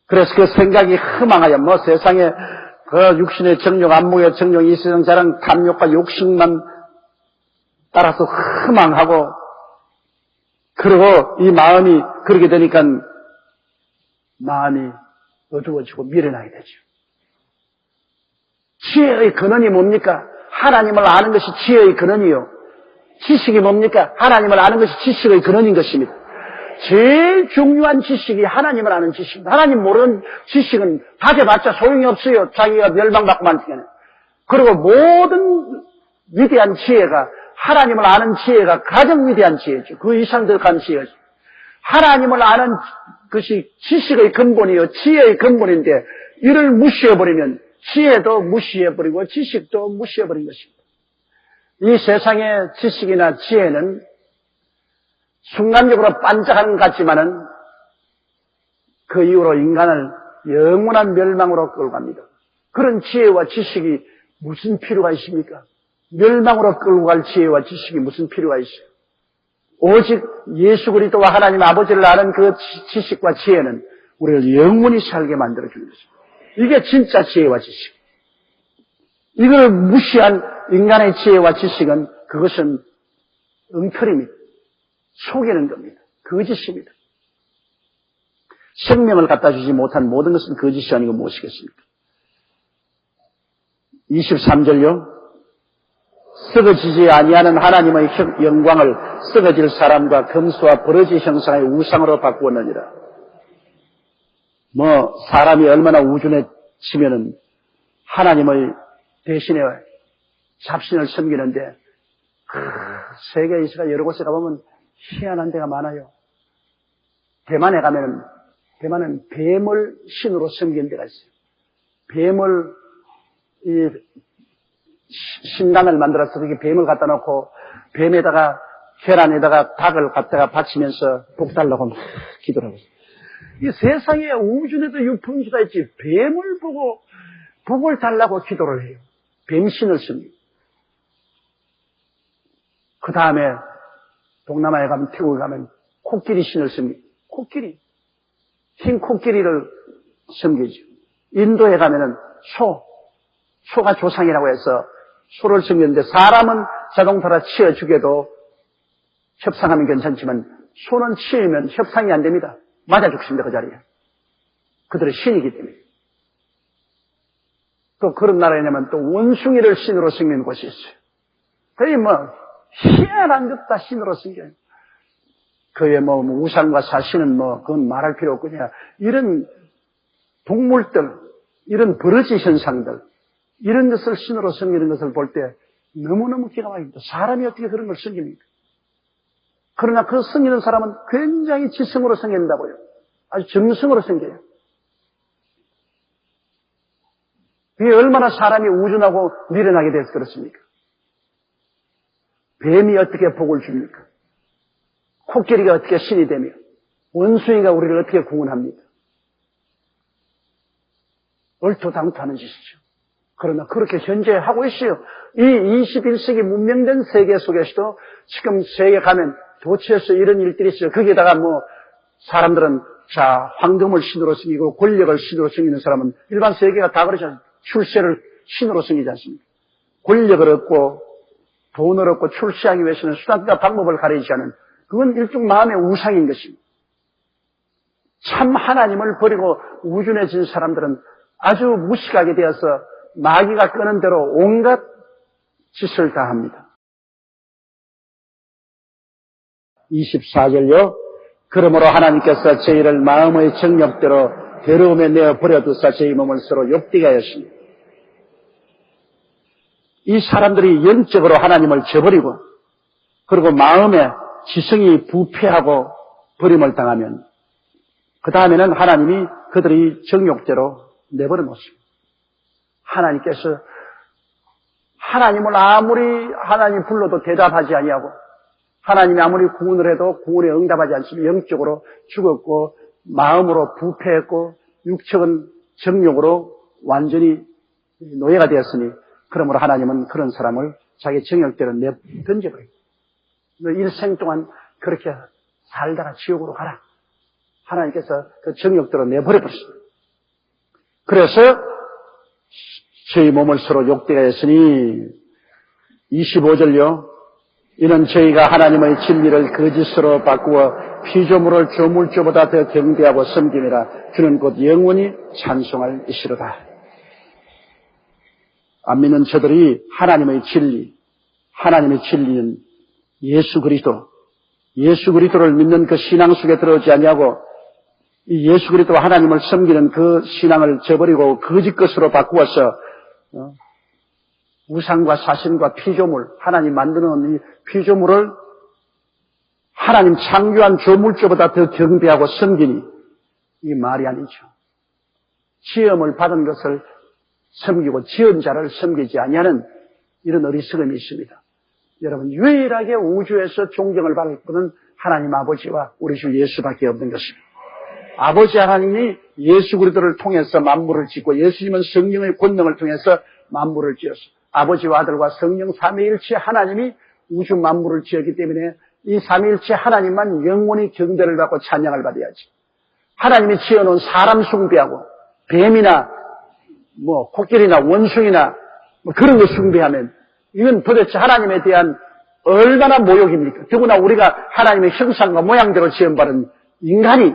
그래서 그 생각이 허망하여 뭐 세상에 그 육신의 정욕, 안목의 정욕, 이세상 자랑, 탐욕과 욕심만 따라서 허망하고 그리고 이 마음이 그렇게 되니까 마음이 어두워지고 미련하게 되죠. 지혜의 근원이 뭡니까? 하나님을 아는 것이 지혜의 근원이요. 지식이 뭡니까? 하나님을 아는 것이 지식의 근원인 것입니다. 제일 중요한 지식이 하나님을 아는 지식입니다. 하나님 모르는 지식은 가져봤자 소용이 없어요. 자기가 멸망받고 만지게는. 그리고 모든 위대한 지혜가 하나님을 아는 지혜가 가장 위대한 지혜죠. 그 이상 더 간 지혜죠. 하나님을 아는 것이 지식의 근본이요. 지혜의 근본인데 이를 무시해버리면 지혜도 무시해버리고 지식도 무시해버린 것입니다. 이 세상의 지식이나 지혜는 순간적으로 반짝하는 것 같지만은 그 이후로 인간을 영원한 멸망으로 끌고 갑니다. 그런 지혜와 지식이 무슨 필요가 있습니까? 멸망으로 끌고 갈 지혜와 지식이 무슨 필요가 있어요? 오직 예수 그리스도와 하나님 아버지를 아는 그 지식과 지혜는 우리를 영원히 살게 만들어주는 것입니다. 이게 진짜 지혜와 지식. 이걸 무시한 인간의 지혜와 지식은 그것은 엉터리입니다. 속이는 겁니다. 거짓입니다. 생명을 갖다 주지 못한 모든 것은 거짓이 아니고 무엇이겠습니까? 23절요. 썩어지지 아니하는 하나님의 영광을 썩어질 사람과 금수와 버러지 형상의 우상으로 바꾸었느니라. 사람이 얼마나 우준에 치면은 하나님을 대신에 잡신을 섬기는데, 세계에서 여러 곳에 가보면 희한한 데가 많아요. 대만에 가면은, 대만은 뱀을 신으로 섬기는 데가 있어요. 뱀을, 신단을 만들어서 거기 뱀을 갖다 놓고, 뱀에다가, 계란에다가 닭을 갖다가 바치면서 복 달라고 막 기도를 하고 있어요. 이 세상에 우준에도 유품수가 있지, 뱀을 보고 복을 달라고 기도를 해요. 뱀신을 섬기고. 그 다음에 동남아에 가면, 태국에 가면 코끼리 신을 섬기고, 코끼리, 흰 코끼리를 섬기죠. 인도에 가면은 소가 조상이라고 해서 소를 섬기는데, 사람은 자동차로 치어 죽여도 협상하면 괜찮지만 소는 치이면 협상이 안 됩니다. 맞아 죽습니다, 그 자리에. 그들의 신이기 때문에. 또 그런 나라에냐면 또 원숭이를 신으로 섬기는 곳이 있어요. 거의 희한한 것 다 신으로 섬겨요. 그의 우상과 사신은 그건 말할 필요 없거냐. 이런 동물들, 이런 버러지 현상들, 이런 것을 신으로 섬기는 것을 볼 때 너무너무 기가 막힙니다. 사람이 어떻게 그런 걸 섬깁니까? 그러나 그 섬기는 사람은 굉장히 지성으로 섬긴다고요. 아주 정성으로 섬겨요. 그게 얼마나 사람이 우준하고 미련하게 돼서 그렇습니까? 뱀이 어떻게 복을 줍니까? 코끼리가 어떻게 신이 되며, 원숭이가 우리를 어떻게 구원합니까? 얼토당토하는 짓이죠. 그러나 그렇게 현재 하고 있어요. 이 21세기 문명된 세계 속에서도 지금 세계 가면 도처에서 이런 일들이 있어요. 거기에다가 사람들은 황금을 신으로 섬기고 권력을 신으로 섬기는 사람은 일반 세계가 다 그러잖아요. 출세를 신으로 섬기지 않습니까? 권력을 얻고 돈을 얻고 출세하기 위해서는 수단과 방법을 가리지 않은, 그건 일종 마음의 우상인 것입니다. 참 하나님을 버리고 우준해진 사람들은 아주 무식하게 되어서 마귀가 끄는 대로 온갖 짓을 다 합니다. 24절요. 그러므로 하나님께서 저희를 마음의 정욕대로 더러움에 내어 버려두사 저희 몸을 서로 욕되게 하였습니다. 이 사람들이 영적으로 하나님을 저버리고, 그리고 마음에 지성이 부패하고 버림을 당하면 그 다음에는 하나님이 그들이 정욕대로 내버려 놓습니다. 하나님께서 하나님을 아무리 하나님 불러도 대답하지 아니하고, 하나님이 아무리 구원을 해도 구원에 응답하지 않습니다. 영적으로 죽었고 마음으로 부패했고 육적은 정욕으로 완전히 노예가 되었으니, 그러므로 하나님은 그런 사람을 자기 정욕대로 던져버립니다. 너 일생 동안 그렇게 살다가 지옥으로 가라. 하나님께서 그 정욕대로 내버려버렸습니다. 그래서 저희 몸을 서로 욕되게 했으니, 25절요. 이는 저희가 하나님의 진리를 거짓으로 바꾸어 피조물을 조물주보다 더 경배하고 섬김이라. 주는 곧 영원히 찬송할 이시로다. 안 믿는 저들이 하나님의 진리는 예수 그리스도를 믿는 그 신앙 속에 들어오지 아니하고, 이 예수 그리스도와 하나님을 섬기는 그 신앙을 저버리고 거짓 것으로 바꾸어서 우상과 사신과 피조물, 하나님 만드는 이 피조물을 하나님 창조한 조물주보다 더 경배하고 섬기니, 이게 말이 아니죠. 지음을 받은 것을 섬기고 지은 자를 섬기지 아니하는 이런 어리석음이 있습니다. 여러분, 유일하게 우주에서 존경을 받을 분은 하나님 아버지와 우리 주 예수밖에 없는 것입니다. 아버지 하나님이 예수 그리스도를 통해서 만물을 짓고, 예수님은 성령의 권능을 통해서 만물을 지었어. 아버지와 아들과 성령 삼위일체 하나님이 우주 만물을 지었기 때문에 이 삼위일체 하나님만 영원히 경배를 받고 찬양을 받아야지. 하나님이 지어놓은 사람 숭배하고 뱀이나 코끼리나 원숭이나 그런 거 숭배하면 이건 도대체 하나님에 대한 얼마나 모욕입니까? 더구나 우리가 하나님의 형상과 모양대로 지음받은 인간이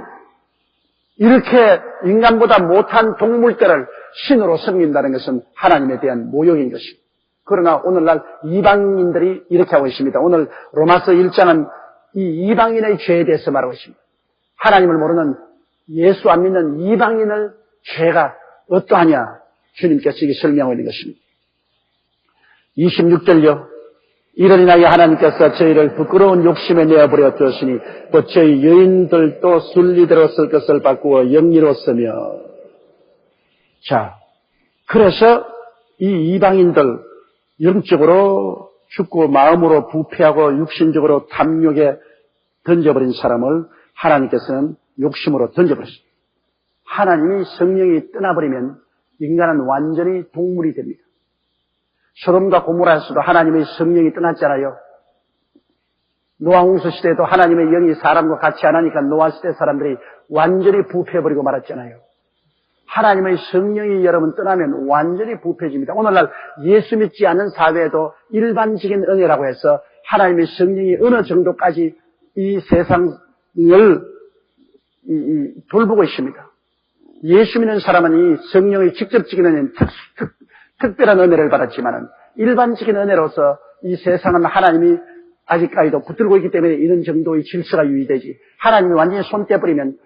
이렇게 인간보다 못한 동물들을 신으로 섬긴다는 것은 하나님에 대한 모욕인 것입니다. 그러나 오늘날 이방인들이 이렇게 하고 있습니다. 오늘 로마서 1장은 이 이방인의 죄에 대해서 말하고 있습니다. 하나님을 모르는 예수 안 믿는 이방인을 죄가 어떠하냐 주님께서 이게 설명하고 있는 것입니다. 26절요. 이를 인하여 하나님께서 저희를 부끄러운 욕심에 내어버려 주었으니 곧 저희 여인들도 순리대로 쓸 것을 바꾸어 영리로 쓰며. 자, 그래서 이 이방인들 영적으로 죽고 마음으로 부패하고 육신적으로 탐욕에 던져버린 사람을 하나님께서는 욕심으로 던져버렸습니다. 하나님이 성령이 떠나버리면 인간은 완전히 동물이 됩니다. 소돔과 고모라에서도 하나님의 성령이 떠났잖아요. 노아홍수 시대에도 하나님의 영이 사람과 같이 안 하니까 노아 시대 사람들이 완전히 부패해버리고 말았잖아요. 하나님의 성령이 여러분 떠나면 완전히 부패해집니다. 오늘날 예수 믿지 않는 사회에도 일반적인 은혜라고 해서 하나님의 성령이 어느 정도까지 이 세상을 돌보고 있습니다. 예수 믿는 사람은 이 성령의 직접적인 은혜는 특별한 은혜를 받았지만 일반적인 은혜로서 이 세상은 하나님이 아직까지도 붙들고 있기 때문에 이런 정도의 질서가 유지되지, 하나님이 완전히 손 떼버리면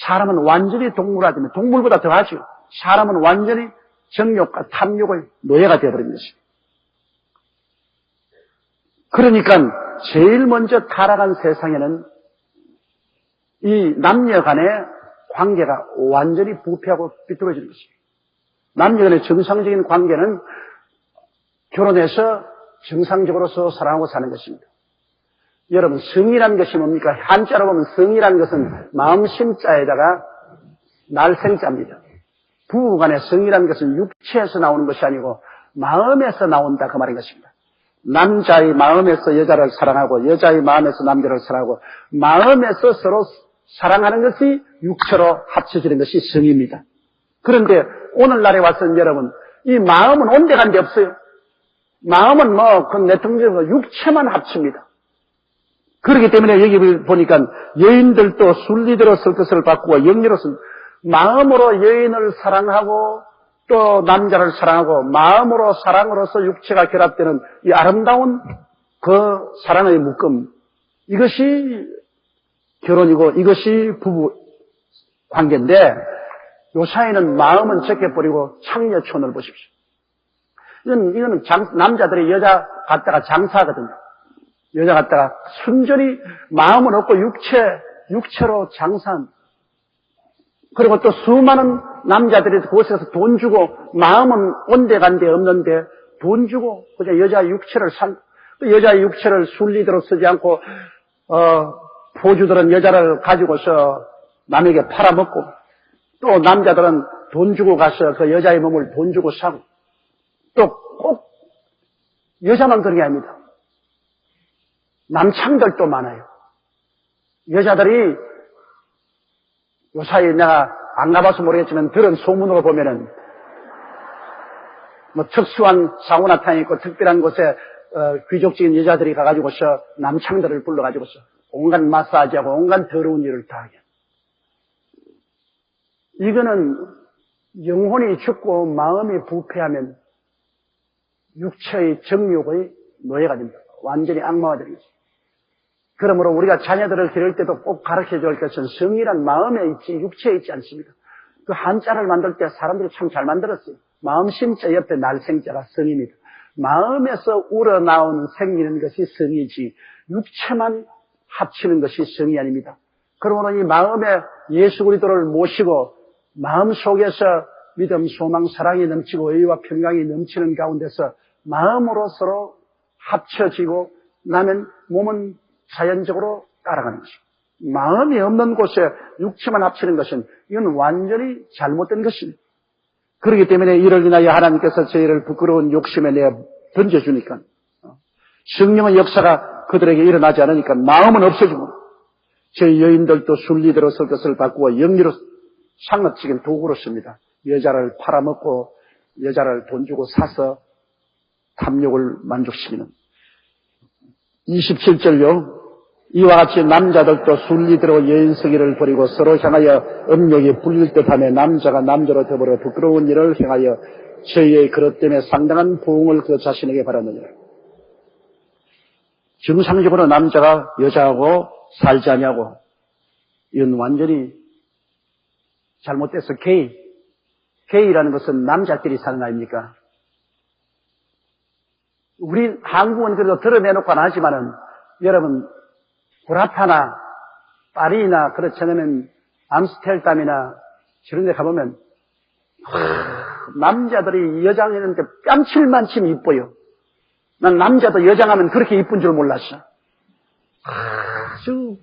사람은 완전히 동물화되면 동물보다 더하죠. 사람은 완전히 정욕과 탐욕의 노예가 되어버린 것입니다. 그러니까 제일 먼저 타락한 세상에는 이 남녀 간의 관계가 완전히 부패하고 삐뚤어지는 것입니다. 남녀 간의 정상적인 관계는 결혼해서 정상적으로 서로 사랑하고 사는 것입니다. 여러분, 성이라는 것이 뭡니까? 한자로 보면 성이라는 것은 마음심자에다가 날생자입니다. 부부간의 성이라는 것은 육체에서 나오는 것이 아니고 마음에서 나온다 그 말인 것입니다. 남자의 마음에서 여자를 사랑하고 여자의 마음에서 남자를 사랑하고 마음에서 서로 사랑하는 것이 육체로 합쳐지는 것이 성입니다. 그런데 오늘날에 와서는 여러분, 이 마음은 온데간데 없어요. 마음은 그 내통적으로 육체만 합칩니다. 그렇기 때문에 여기 보니까 여인들도 순리대로 쓸 것을 바꾸고 영리로 쓴, 마음으로 여인을 사랑하고 또 남자를 사랑하고 마음으로 사랑으로서 육체가 결합되는 이 아름다운 그 사랑의 묶음, 이것이 결혼이고 이것이 부부 관계인데, 요 사이는 마음은 적게버리고 창녀촌을 보십시오. 이거는 남자들이 여자 갖다가 장사하거든요. 여자 갖다가 순전히 마음은 없고 육체로 장사한. 그리고 또 수많은 남자들이 그곳에서 돈 주고, 마음은 온데간데 없는데 돈 주고 그냥 여자 육체를 여자 육체를 순리대로 쓰지 않고 포주들은 여자를 가지고서 남에게 팔아먹고, 또 남자들은 돈 주고 가서 그 여자의 몸을 돈 주고 사고, 또 꼭 여자만 그런 게 아닙니다. 남창들도 많아요. 여자들이 요사이 내가 안 가봐서 모르겠지만 들은 소문으로 보면은 특수한 사우나탕이 있고 특별한 곳에 귀족적인 여자들이 가가지고서 남창들을 불러가지고서 온갖 마사지하고 온갖 더러운 일을 다 하게. 이거는 영혼이 죽고 마음이 부패하면 육체의 정욕의 노예가 됩니다. 완전히 악마가 되는 것입니다. 그러므로 우리가 자녀들을 기를 때도 꼭 가르쳐 줄 것은 성이란 마음에 있지 육체에 있지 않습니다. 그 한자를 만들 때 사람들이 참 잘 만들었어요. 마음심자 옆에 날생자가 성입니다. 마음에서 우러나오는 생기는 것이 성이지 육체만 합치는 것이 성이 아닙니다. 그러므로 이 마음에 예수 그리스도를 모시고 마음 속에서 믿음, 소망, 사랑이 넘치고 의와 평강이 넘치는 가운데서 마음으로 서로 합쳐지고 나면 몸은 자연적으로 따라가는 것입니다. 마음이 없는 곳에 육체만 합치는 것은 이건 완전히 잘못된 것입니다. 그렇기 때문에 이를 인하여 하나님께서 저희를 부끄러운 욕심에 내어 던져주니까, 성령의 역사가 그들에게 일어나지 않으니까 마음은 없어지고, 저희 여인들도 순리대로 쓸 것을 바꾸어 영리로 상업적인 도구로 씁니다. 여자를 팔아먹고 여자를 돈 주고 사서 탐욕을 만족시키는. 27절요. 이와 같이 남자들도 순리대로 여인성의를 버리고 서로 향하여 음욕이 불릴 듯하며 남자가 남자로 더불어 부끄러운 일을 행하여 저희의 그릇 때문에 상당한 부흥을 그 자신에게 바라느니라. 정상적으로 남자가 여자하고 살지 않냐고, 이건 완전히 잘못돼서 게이라는 것은 남자끼리 사는 거 아닙니까? 우리 한국은 그래도 드러내놓고 안 하지만은 여러분 구라파나 파리나 그렇지 않으면 암스테르담이나 저런 데 가보면 남자들이 여장했는데 뺨칠만 치면 이뻐요. 난 남자도 여장하면 그렇게 이쁜 줄 몰랐어. 아주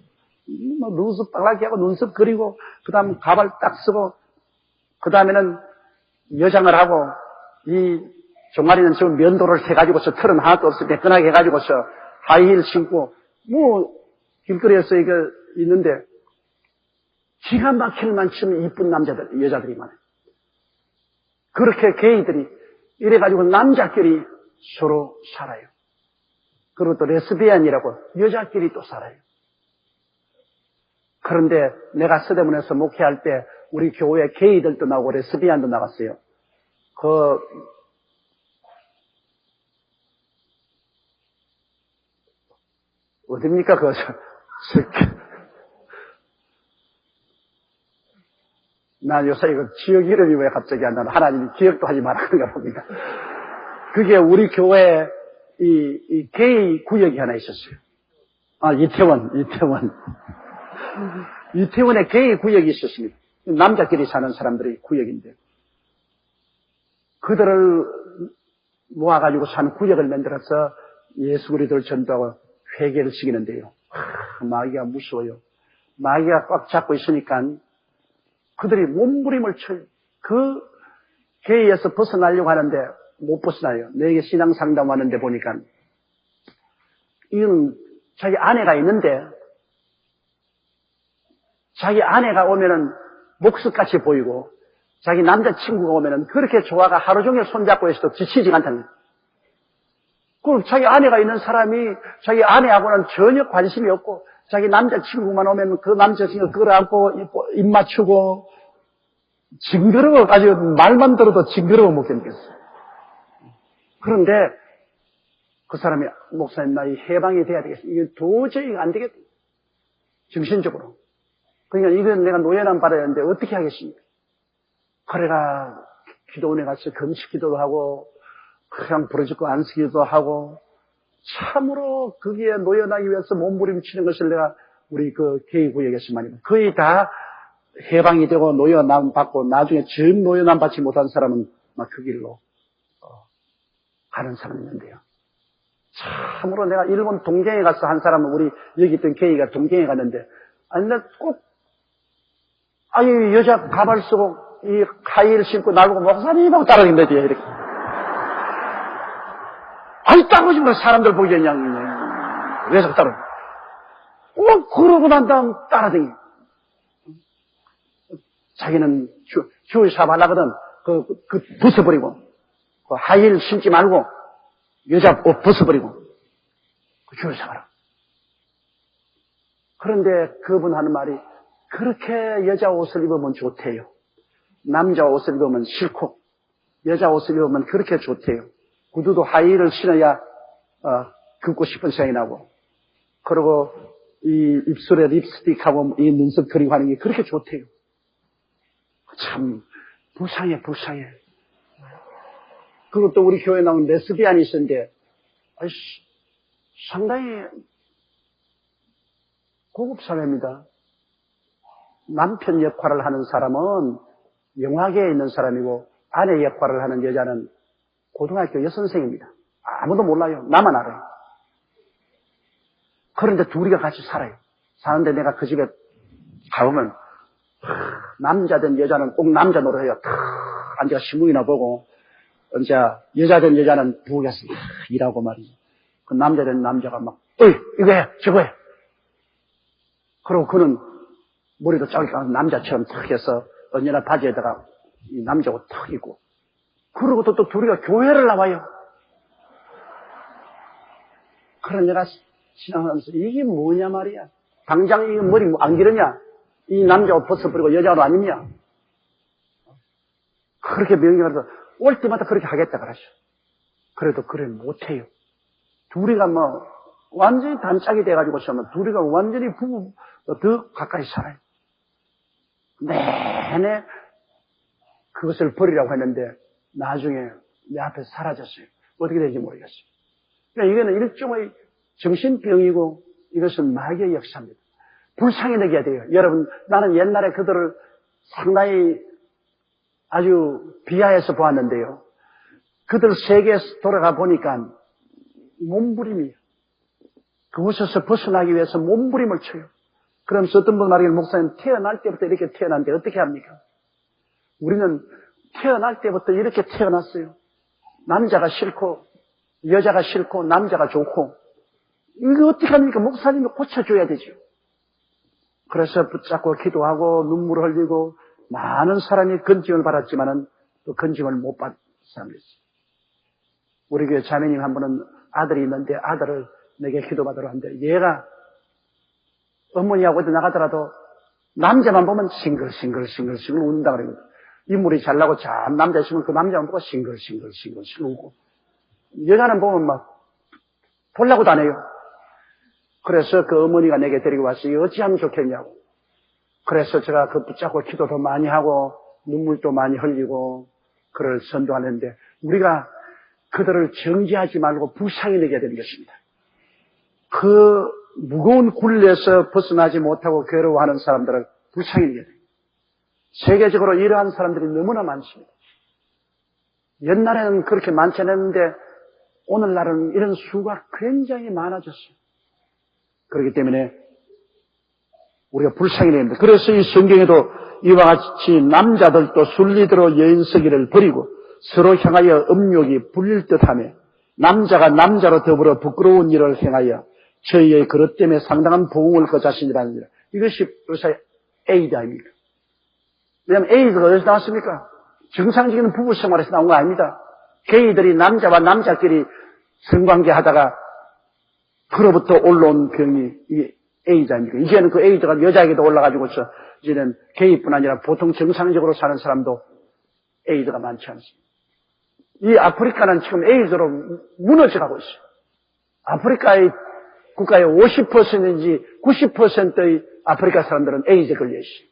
눈썹 빨갛게 하고 눈썹 그리고 그 다음 가발 딱 쓰고 그 다음에는 여장을 하고 이 종아리는 지금 면도를 해가지고서 털은 하나도 없이 매끈하게 해가지고서 하이힐 신고 길거리에서 이거 있는데 기가 막힐 만큼 이쁜 남자들, 여자들이 많아요. 그렇게 게이들이 이래가지고 남자끼리 서로 살아요. 그리고 또 레스비안이라고 여자끼리 또 살아요. 그런데 내가 서대문에서 목회할 때 우리 교회 게이들도 나오고 레스비안도 나갔어요. 어딥니까, 나 요새 이거 지역 이름이 왜 갑자기 안 나나? 하나님이 기억도 하지 마라 그런가 봅니다. 그게 우리 교회에 이 게이 구역이 하나 있었어요. 이태원. 이태원에 게이 구역이 있었습니다. 남자끼리 사는 사람들의 구역인데. 그들을 모아가지고 산 구역을 만들어서 예수 그리스도를 전도하고 회개를 시키는데요. 마귀가 무서워요. 마귀가 꽉 잡고 있으니까 그들이 몸부림을 쳐요. 그 게이에서 벗어나려고 하는데 못 벗어나요. 내게 신앙 상담하는데 보니까 이건 자기 아내가 있는데 자기 아내가 오면은 목석같이 보이고 자기 남자친구가 오면은 그렇게 좋아가 하루 종일 손잡고 있어도 지치지가 않다는 거예요. 그럼 자기 아내가 있는 사람이 자기 아내하고는 전혀 관심이 없고 자기 남자친구만 오면 그 남자친구 끌어안고 입 맞추고 징그러워 가지고 말만 들어도 징그러워 못 견디겠어요. 그런데 그 사람이 목사님 나 이 해방이 돼야 되겠어. 이게 도저히 안 되겠다. 정신적으로. 그러니까 이건 내가 노예난 받아야 하는데 어떻게 하겠습니까? 그래가 기도원에 가서 금식 기도도 하고 그냥 부르짖고 안쓰기도 하고 참으로 거기에 노연하기 위해서 몸부림치는 것을 내가 우리 그 게이 구역에서 많이 봐. 거의 다 해방이 되고 노연함 받고 나중에 전 노연함 받지 못한 사람은 막 그 길로 가는 사람이 있는데요. 참으로 내가 일본 동경에 가서 한 사람은 우리 여기 있던 게이가 동경에 갔는데 아니 나 꼭 여자 가발 쓰고 이 하이힐 신고 나보고 목사님하고 따라다닌다 뒤에 이렇게 따라오지 마 사람들 보기에 그냥 왜 자꾸 따라오 그러고 난 다음 따라다니 자기는 교회 사업하려거든 그 벗어버리고 그 하이힐 신지 말고 여자 옷 벗어버리고 그 교회 사업하라. 그런데 그분 하는 말이 그렇게 여자 옷을 입으면 좋대요. 남자 옷을 입으면 싫고 여자 옷을 입으면 그렇게 좋대요. 구두도 하이힐을 신어야 긋고 싶은 생각이 나고 그리고 이 입술에 립스틱하고 이 눈썹 그리고 하는 게 그렇게 좋대요. 참 불쌍해. 그리고 또 우리 교회에 나온 레스비안이 있었는데 상당히 고급 사회입니다. 남편 역할을 하는 사람은 영화계에 있는 사람이고 아내 역할을 하는 여자는 고등학교 여선생입니다. 아무도 몰라요. 나만 알아요. 그런데 둘이가 같이 살아요. 사는데 내가 그 집에 가보면 남자든 여자는 꼭 남자 노릇해요. 앉아 신문이나 보고 이제 여자든 여자는 부엌에서 일하고 말이죠. 그 남자든 남자가 막 이거 해 저거 해. 그리고 그는 머리도 짧게 가서 남자처럼 탁 해서 언제나 바지에다가 이 남자 옷 탁 입고 그러고 또 둘이가 교회를 나와요. 그런 내가 신앙하면서 이게 뭐냐 말이야. 당장 이 머리 안 기르냐? 이 남자 옷 벗어버리고 여자 옷 안 입냐? 그렇게 명령해서 올 때마다 그렇게 하겠다 그러죠. 그래도 그래 못해요. 둘이가 완전히 단짝이 돼가지고 있으면 둘이가 완전히 부부 더 가까이 살아요. 내내 그것을 버리라고 했는데 나중에 내 앞에서 사라졌어요. 어떻게 되는지 모르겠어요. 그러니까 이거는 일종의 정신병이고 이것은 마귀의 역사입니다. 불쌍히 여겨야 돼요. 여러분, 나는 옛날에 그들을 상당히 아주 비하해서 보았는데요. 그들 세계에 돌아가 보니까 몸부림이에요. 그곳에서 벗어나기 위해서 몸부림을 쳐요. 그러면서 어떤 분 말하기를 목사님 태어날 때부터 이렇게 태어났는데 어떻게 합니까? 우리는 태어날 때부터 이렇게 태어났어요. 남자가 싫고 여자가 싫고 남자가 좋고 이거 어떻게 합니까? 목사님이 고쳐줘야 되죠. 그래서 붙잡고 기도하고 눈물을 흘리고 많은 사람이 건징을 받았지만은 또 건징을 못 받은 사람이 있어요. 우리 교회 자매님 한 분은 아들이 있는데 아들을 내게 기도받으러 하는데 얘가 어머니하고 어디 나가더라도 남자만 보면 싱글싱글 웃는다 그러거든. 인물이 잘나고 참 남자 있으면 그 남자만 보고 싱글싱글 웃고 여자는 보면 막 보려고 다녀요. 그래서 그 어머니가 내게 데리고 왔어요. 어찌하면 좋겠냐고. 그래서 제가 그 붙잡고 기도도 많이 하고 눈물도 많이 흘리고 그를 선도하는데 우리가 그들을 정죄하지 말고 불쌍히 여겨야 되는 것입니다. 그 무거운 굴레에서 벗어나지 못하고 괴로워하는 사람들을 불쌍히 여겨야 돼요. 세계적으로 이러한 사람들이 너무나 많습니다. 옛날에는 그렇게 많지 않았는데 오늘날은 이런 수가 굉장히 많아졌어요. 그렇기 때문에 우리가 불쌍히 여겨야 됩니다. 그래서 이 성경에도 이와 같이 남자들도 순리대로 여인서기를 버리고 서로 향하여 음욕이 불릴 듯하며 남자가 남자로 더불어 부끄러운 일을 행하여 저희의 그릇 때문에 상당한 보응을 거자신이라는 이것이 요새 에이드 아닙니까? 왜냐하면 에이드가 어디서 나왔습니까? 정상적인 부부 생활에서 나온 거 아닙니다. 게이들이 남자와 남자끼리 성관계 하다가 그로부터 올라온 병이 이게 에이드 아닙니까? 이제는 그 에이드가 여자에게도 올라가지고서 이제는 게이뿐 아니라 보통 정상적으로 사는 사람도 에이드가 많지 않습니다. 이 아프리카는 지금 에이드로 무너져가고 있어요. 아프리카의 국가의 50%인지 90%의 아프리카 사람들은 에이즈에 걸려 있어요.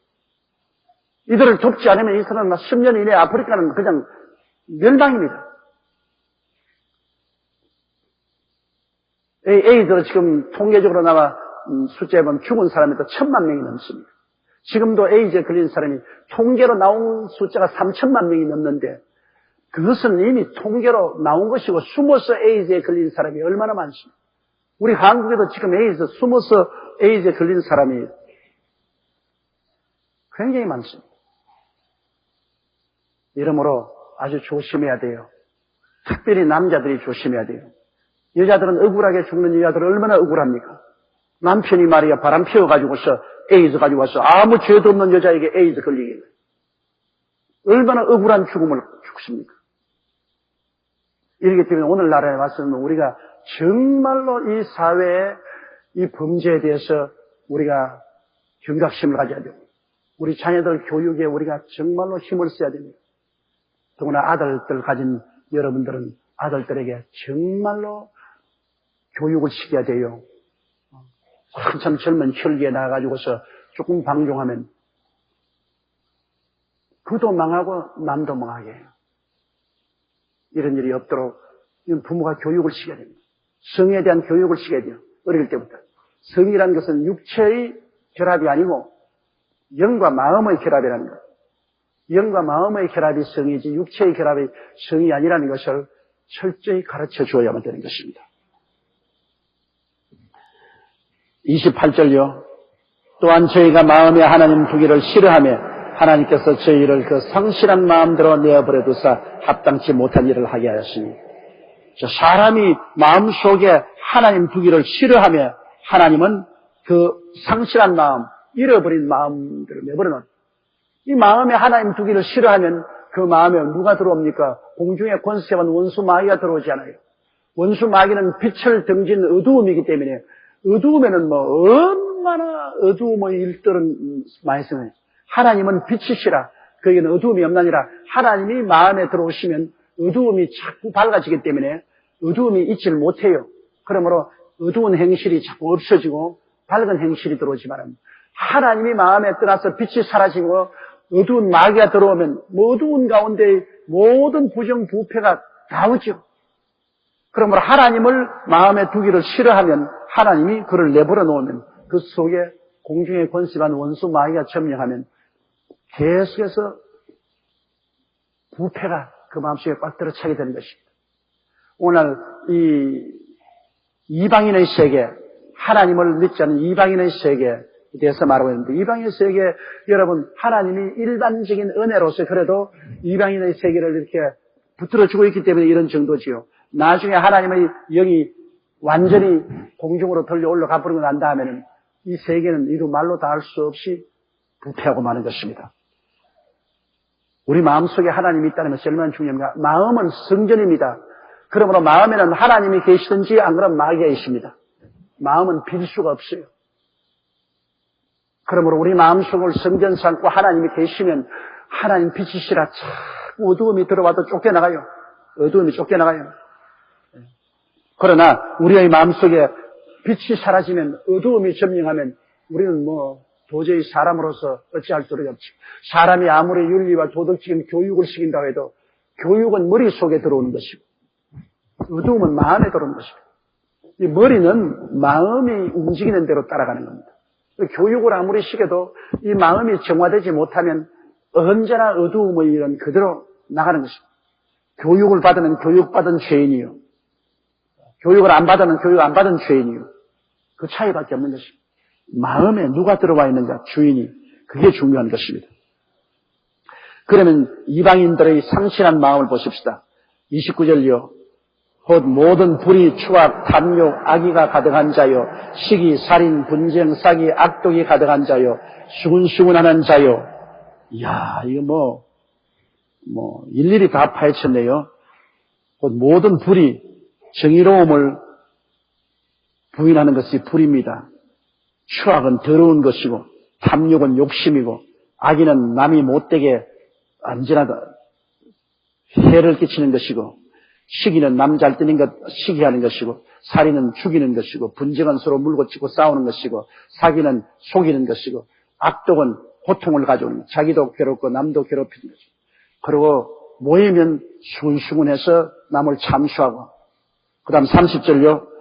이들을 돕지 않으면 이 사람은 10년 이내에 아프리카는 그냥 멸망입니다. 에이즈로 지금 통계적으로 나와 숫자에 보면 죽은 사람이 또 1000만 명이 넘습니다. 지금도 에이즈에 걸린 사람이 통계로 나온 숫자가 3000만 명이 넘는데 그것은 이미 통계로 나온 것이고 숨어서 에이즈에 걸린 사람이 얼마나 많습니까? 우리 한국에도 지금 에이즈, 숨어서 에이즈에 걸린 사람이 굉장히 많습니다. 이러므로 아주 조심해야 돼요. 특별히 남자들이 조심해야 돼요. 여자들은 억울하게 죽는 여자들은 얼마나 억울합니까? 남편이 말이야 바람 피워가지고서 에이즈 가지고 와서 아무 죄도 없는 여자에게 에이즈 걸리길래 얼마나 억울한 죽음을 죽습니까? 이렇기 때문에 오늘날에 와서는 우리가 정말로 이 사회의 이 범죄에 대해서 우리가 경각심을 가져야 되고 우리 자녀들 교육에 우리가 정말로 힘을 써야 됩니다. 더구나 아들들 가진 여러분들은 아들들에게 정말로 교육을 시켜야 돼요. 한참 젊은 혈기에 나가가지고서 조금 방종하면 그도 망하고 남도 망하게 해요. 이런 일이 없도록 부모가 교육을 시켜야 됩니다. 성에 대한 교육을 시켜야 돼요. 어릴 때부터. 성이라는 것은 육체의 결합이 아니고 영과 마음의 결합이라는 것. 영과 마음의 결합이 성이지 육체의 결합이 성이 아니라는 것을 철저히 가르쳐 주어야만 되는 것입니다. 28절요. 또한 저희가 마음에 하나님 두기를 싫어하며 하나님께서 저희를 그 성실한 마음대로 내어버려 두사 합당치 못한 일을 하게 하였으니 사람이 마음속에 하나님 두기를 싫어하며 하나님은 그 상실한 마음, 잃어버린 마음들을 내버려놓은 이 마음에 하나님 두기를 싫어하면 그 마음에 누가 들어옵니까? 공중의 권세한 원수 마귀가 들어오지 않아요. 원수 마귀는 빛을 등진 어두움이기 때문에 어두움에는 얼마나 어두움의 일들은 많이 쓰는 하나님은 빛이시라 거기는 어두움이 없나니라. 하나님이 마음에 들어오시면 어두움이 자꾸 밝아지기 때문에 어두움이 있지를 못해요. 그러므로 어두운 행실이 자꾸 없어지고 밝은 행실이 들어오지만 하나님이 마음에 떠나서 빛이 사라지고 어두운 마귀가 들어오면 어두운 가운데 모든 부정부패가 나오죠. 그러므로 하나님을 마음에 두기를 싫어하면 하나님이 그를 내버려 놓으면 그 속에 공중에 권세한 원수 마귀가 점령하면 계속해서 부패가 그 마음속에 꽉 들어차게 되는 것입니다. 오늘 이 이방인의 세계, 하나님을 믿지 않는 이방인의 세계에 대해서 말하고 있는데, 이방인의 세계, 여러분, 하나님이 일반적인 은혜로서 그래도 이방인의 세계를 이렇게 붙들어주고 있기 때문에 이런 정도지요. 나중에 하나님의 영이 완전히 공중으로 들려 올라가 버리고 난 다음에는 이 세계는 이루 말로 다 할 수 없이 부패하고 마는 것입니다. 우리 마음속에 하나님이 있다는 것이 얼마나 중요합니까? 마음은 성전입니다. 그러므로 마음에는 하나님이 계시든지 안 그러면 마귀가 있습니다. 마음은 빌 수가 없어요. 그러므로 우리 마음속을 성전 삼고 하나님이 계시면 하나님 빛이시라 자꾸 어두움이 들어와도 쫓겨나가요. 어두움이 쫓겨나가요. 그러나 우리의 마음속에 빛이 사라지면, 어두움이 점령하면 우리는 도저히 사람으로서 어찌할 수가 없지. 사람이 아무리 윤리와 도덕적인 교육을 시킨다고 해도 교육은 머릿속에 들어오는 것이고 어두움은 마음에 들어오는 것이고, 이 머리는 마음이 움직이는 대로 따라가는 겁니다. 교육을 아무리 시켜도 이 마음이 정화되지 못하면 언제나 어두움의 일은 그대로 나가는 것입니다. 교육을 받으면 교육받은 죄인이요, 교육을 안 받으면 교육 안 받은 죄인이요, 그 차이밖에 없는 것입니다. 마음에 누가 들어와 있는가, 주인이, 그게 중요한 것입니다. 그러면 이방인들의 상실한 마음을 보십시다. 29절요. 곧 모든 불의, 추악, 탐욕, 악의가 가득한 자요, 시기, 살인, 분쟁, 사기, 악독이 가득한 자요, 수군수군하는 자요. 이야, 이거 일일이 다 파헤쳤네요. 곧 모든 불의, 정의로움을 부인하는 것이 불입니다. 추악은 더러운 것이고, 탐욕은 욕심이고, 악의는 남이 못되게 언제나 해를 끼치는 것이고, 시기는 남 잘 뜨는 것 시기하는 것이고, 살인은 죽이는 것이고, 분쟁은 서로 물고 치고 싸우는 것이고, 사기는 속이는 것이고, 악독은 고통을 가져오는 것, 자기도 괴롭고 남도 괴롭히는 것이고, 그리고 모이면 수군수군해서 남을 참수하고, 그 다음 30절요.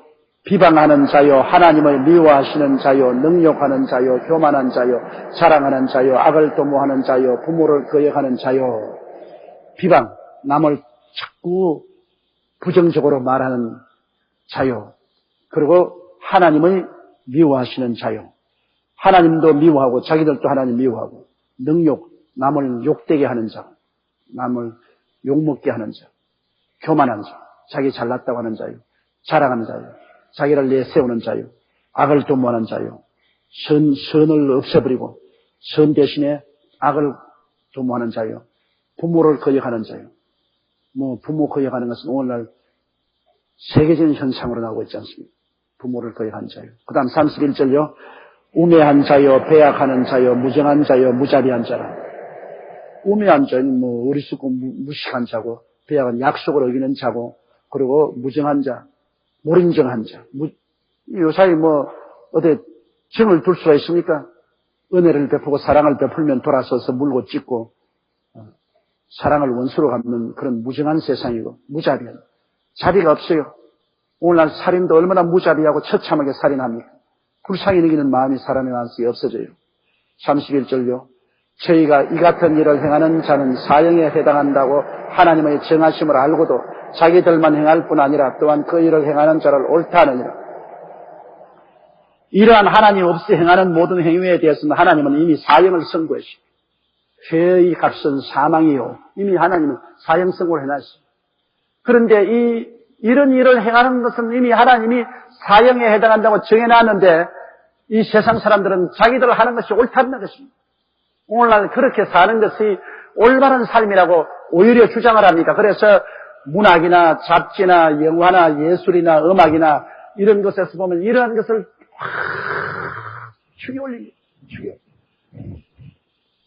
비방하는 자요, 하나님을 미워하시는 자요, 능욕하는 자요, 교만한 자요, 자랑하는 자요, 악을 도모하는 자요, 부모를 거역하는 자요. 비방, 남을 자꾸 부정적으로 말하는 자요. 그리고 하나님을 미워하시는 자요. 하나님도 미워하고 자기들도 하나님 미워하고, 능욕, 남을 욕되게 하는 자, 남을 욕먹게 하는 자, 교만한 자, 자기 잘났다고 하는 자요, 자랑하는 자요, 자기를 내세우는 자요, 악을 도모하는 자요, 선을 없애버리고 선 대신에 악을 도모하는 자요, 부모를 거역하는 자요. 부모 거역하는 것은 오늘날 세계적인 현상으로 나오고 있지 않습니까? 부모를 거역한 자요. 그 다음 31절요. 우매한 자요, 배약하는 자요, 무정한 자요, 무자비한 자라. 우매한 자는 어리석고 무식한 자고, 배약은 약속을 어기는 자고, 그리고 무정한 자, 무인정한 자. 요사이 어디 정을 둘 수가 있습니까? 은혜를 베푸고 사랑을 베풀면 돌아서서 물고 찢고, 사랑을 원수로 갚는 그런 무정한 세상이고, 무자비한, 자비가 없어요. 오늘날 살인도 얼마나 무자비하고 처참하게 살인합니까? 불쌍히 여기는 마음이 사람의 마음속에 없어져요. 31절요. 저희가 이 같은 일을 행하는 자는 사형에 해당한다고 하나님의 정하심을 알고도 자기들만 행할 뿐 아니라 또한 그 일을 행하는 자를 옳다 하느니라. 이러한 하나님 없이 행하는 모든 행위에 대해서는 하나님은 이미 사형을 선고했어요. 죄의 값은 사망이요. 이미 하나님은 사형 선고를 해놨어요. 그런데 이런 일을 행하는 것은 이미 하나님이 사형에 해당한다고 정해놨는데, 이 세상 사람들은 자기들 하는 것이 옳다는 것입니다. 오늘날 그렇게 사는 것이 올바른 삶이라고 오히려 주장을 합니다. 그래서 문학이나 잡지나 영화나 예술이나 음악이나 이런 것에서 보면 이러한 것을 축이 올립니다. 축이.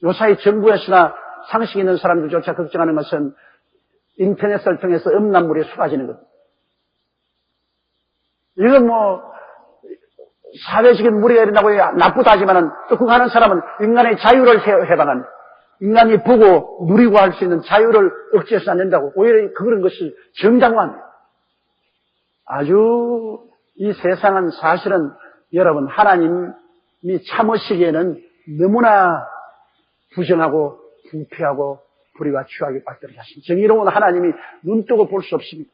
요사이 정부에서나 상식 있는 사람들조차 걱정하는 것은 인터넷을 통해서 음란물이 쏟아지는 것. 이건 사회적인 무리가 일어나고 나쁘다 하지만은 또 그거 하는 사람은 인간의 자유를 해방합니다. 인간이 보고 누리고 할 수 있는 자유를 억제해서 안 된다고. 오히려 그런 것이 정당화합니다. 아주 이 세상은 사실은 여러분 하나님이 참으시기에는 너무나 부정하고 부패하고 불의와 추악에 빠뜨려졌습니다. 정의로운 하나님이 눈뜨고 볼 수 없습니다.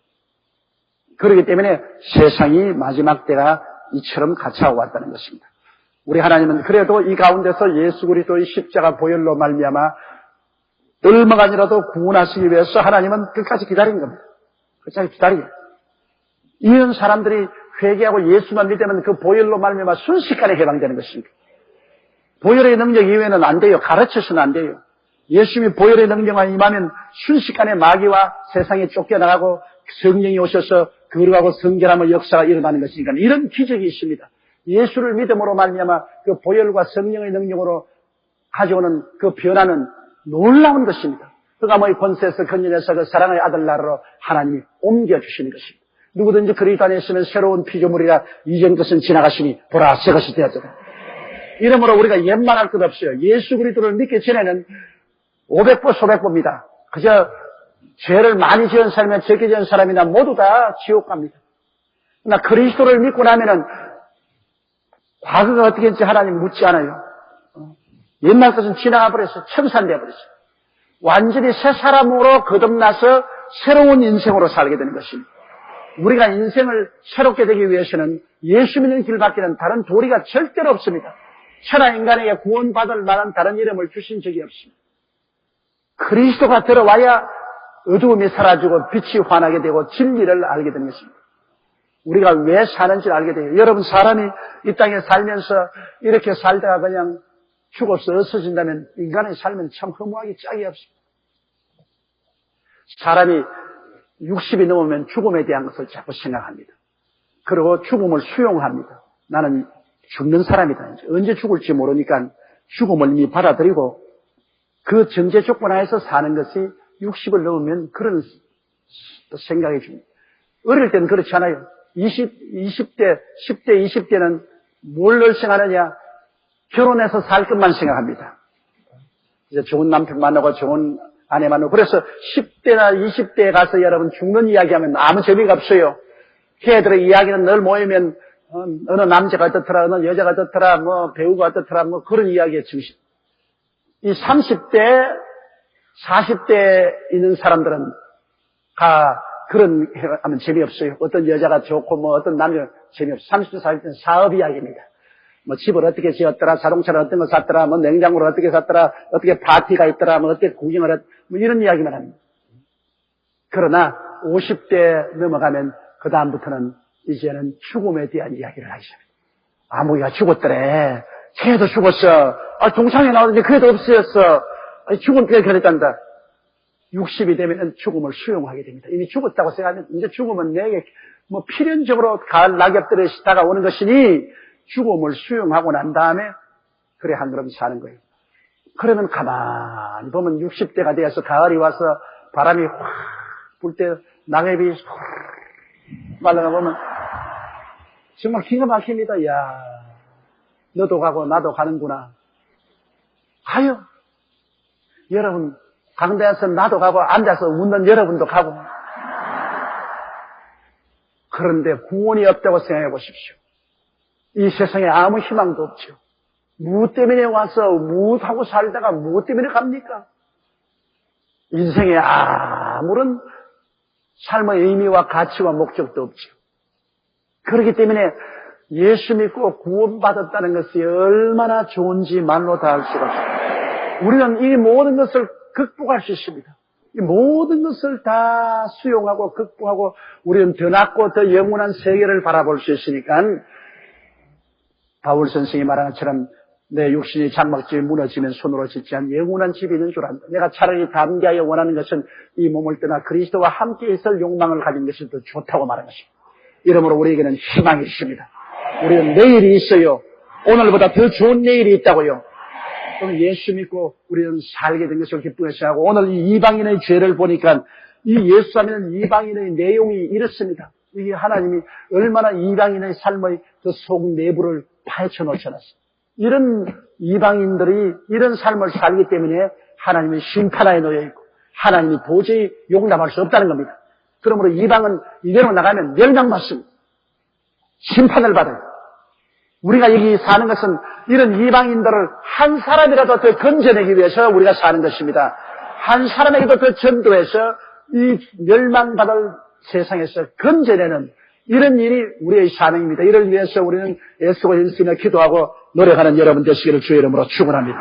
그렇기 때문에 세상이 마지막 때가 이처럼 갇혀오고 왔다는 것입니다. 우리 하나님은 그래도 이 가운데서 예수 그리스도의 십자가 보혈로 말미암아 얼마간이라도 구원하시기 위해서 하나님은 끝까지 기다린 겁니다. 끝까지 기다리게. 이런 사람들이 회개하고 예수만 믿으면 그 보혈로 말미암아 순식간에 해방되는 것입니다. 보혈의 능력 이외에는 안 돼요. 가르쳐서는 안 돼요. 예수님이 보혈의 능력만 임하면 순식간에 마귀와 세상에 쫓겨나가고 성령이 오셔서 거룩하고 성결함의 역사가 일어나는 것이니까 이런 기적이 있습니다. 예수를 믿음으로 말미암아 그 보혈과 성령의 능력으로 가져오는 그 변화는 놀라운 것입니다. 흑암의 권세에서 건져내서 그 사랑의 아들 나라로 하나님이 옮겨주시는 것입니다. 누구든지 그리스도 안에 있으면 새로운 피조물이라 이전 것은 지나갔으니 보라 새 것이 되었더라. 이러므로 우리가 옛말할 것 없어요. 예수 그리스도를 믿기 전에는 500보 소백보입니다. 그저 죄를 많이 지은 사람이나 적게 지은 사람이나 모두 다 지옥 갑니다. 그러나 그리스도를 믿고 나면은 과거가 어떻게 했는지 하나님 묻지 않아요. 옛날 것은 지나가 버렸어요. 청산되어 버렸어요. 완전히 새 사람으로 거듭나서 새로운 인생으로 살게 되는 것입니다. 우리가 인생을 새롭게 되기 위해서는 예수 믿는 길밖에는 다른 도리가 절대로 없습니다. 천하 인간에게 구원받을 만한 다른 이름을 주신 적이 없습니다. 그리스도가 들어와야 어두움이 사라지고 빛이 환하게 되고 진리를 알게 되는 것입니다. 우리가 왜 사는지를 알게 돼요. 여러분 사람이 이 땅에 살면서 이렇게 살다가 그냥 죽어서 없어진다면 인간의 삶은 참 허무하기 짝이 없습니다. 사람이 60이 넘으면 죽음에 대한 것을 자꾸 생각합니다. 그리고 죽음을 수용합니다. 나는 죽는 사람이다. 언제 죽을지 모르니까 죽음을 이미 받아들이고 그 정제 조건 하에서 사는 것이 60을 넘으면 그런 생각이 듭니다. 어릴 때는 그렇지 않아요. 20대, 10대, 20대는 뭘 열생하느냐? 결혼해서 살 것만 생각합니다. 이제 좋은 남편 만나고 좋은 아내 만나고. 그래서 10대나 20대에 가서 여러분 죽는 이야기하면 아무 재미가 없어요. 걔들의 이야기는 늘 모이면 어느 남자가 어떻더라, 어느 여자가 어떻더라, 뭐 배우가 어떻더라, 뭐 그런 이야기에 정신. 이 30대, 40대에 있는 사람들은 그런 하면 재미없어요. 어떤 여자가 좋고 뭐 어떤 남자 재미없어요. 30대, 40대는 사업 이야기입니다. 뭐 집을 어떻게 지었더라, 자동차를 어떤 거 샀더라, 뭐 냉장고를 어떻게 샀더라, 어떻게 파티가 있더라, 뭐 어떻게 구경을 했, 뭐 이런 이야기만 합니다. 그러나 50대 넘어가면 그 다음부터는 이제는 죽음에 대한 이야기를 하기 시작합니다. 아무개가 죽었더래. 걔도 죽었어. 동상에 나오는데 그래도 없어졌어. 죽은 뼈에 결했단다. 60이 되면 죽음을 수용하게 됩니다. 이미 죽었다고 생각하면 이제 죽음은 내게 뭐 필연적으로 가을 낙엽들이 다가오는 것이니 죽음을 수용하고 난 다음에 그래 한 걸음 사는 거예요. 그러면 가만히 보면 60대가 되어서 가을이 와서 바람이 확 불 때 낙엽이 확 말라가 보면 정말 기가 막힙니다. 야, 너도 가고 나도 가는구나. 가요. 여러분 강대에서 나도 가고 앉아서 웃는 여러분도 가고. 그런데 구원이 없다고 생각해 보십시오. 이 세상에 아무 희망도 없죠. 무엇 때문에 와서 무엇하고 살다가 무엇 때문에 갑니까? 인생에 아무런 삶의 의미와 가치와 목적도 없죠. 그렇기 때문에 예수 믿고 구원받았다는 것이 얼마나 좋은지 말로 다 알 수가 없습니다. 우리는 이 모든 것을 극복할 수 있습니다. 이 모든 것을 다 수용하고 극복하고 우리는 더 낫고 더 영원한 세계를 바라볼 수 있으니까 바울 선생이 말한 것처럼 내 육신이 장막집이 무너지면 손으로 짓지 않은 영원한 집이 있는 줄 안다. 내가 차라리 담대하여 원하는 것은 이 몸을 떠나 그리스도와 함께 있을 욕망을 가진 것이 더 좋다고 말한 것입니다. 이러므로 우리에게는 희망이 있습니다. 우리는 내일이 있어요. 오늘보다 더 좋은 내일이 있다고요. 그럼 예수 믿고 우리는 살게 된 것을 기쁘게 하고 오늘 이 이방인의 죄를 보니까 이 예수 믿는 이방인의 내용이 이렇습니다. 이게 하나님이 얼마나 이방인의 삶의 그 속 내부를 파헤쳐 놓으셔놨어요. 이런 이방인들이 이런 삶을 살기 때문에 하나님의 심판하에 놓여 있고 하나님이 도저히 용납할 수 없다는 겁니다. 그러므로 이방은 이대로 나가면 멸망받습니다. 심판을 받아요. 우리가 여기 사는 것은 이런 이방인들을 한 사람이라도 더 건져내기 위해서 우리가 사는 것입니다. 한 사람에게도 더 전도해서 이 멸망받을 세상에서 건져내는 이런 일이 우리의 사명입니다. 이를 위해서 우리는 애쓰고 열심히 기도하고 노력하는 여러분 되시기를 주의 이름으로 축원합니다.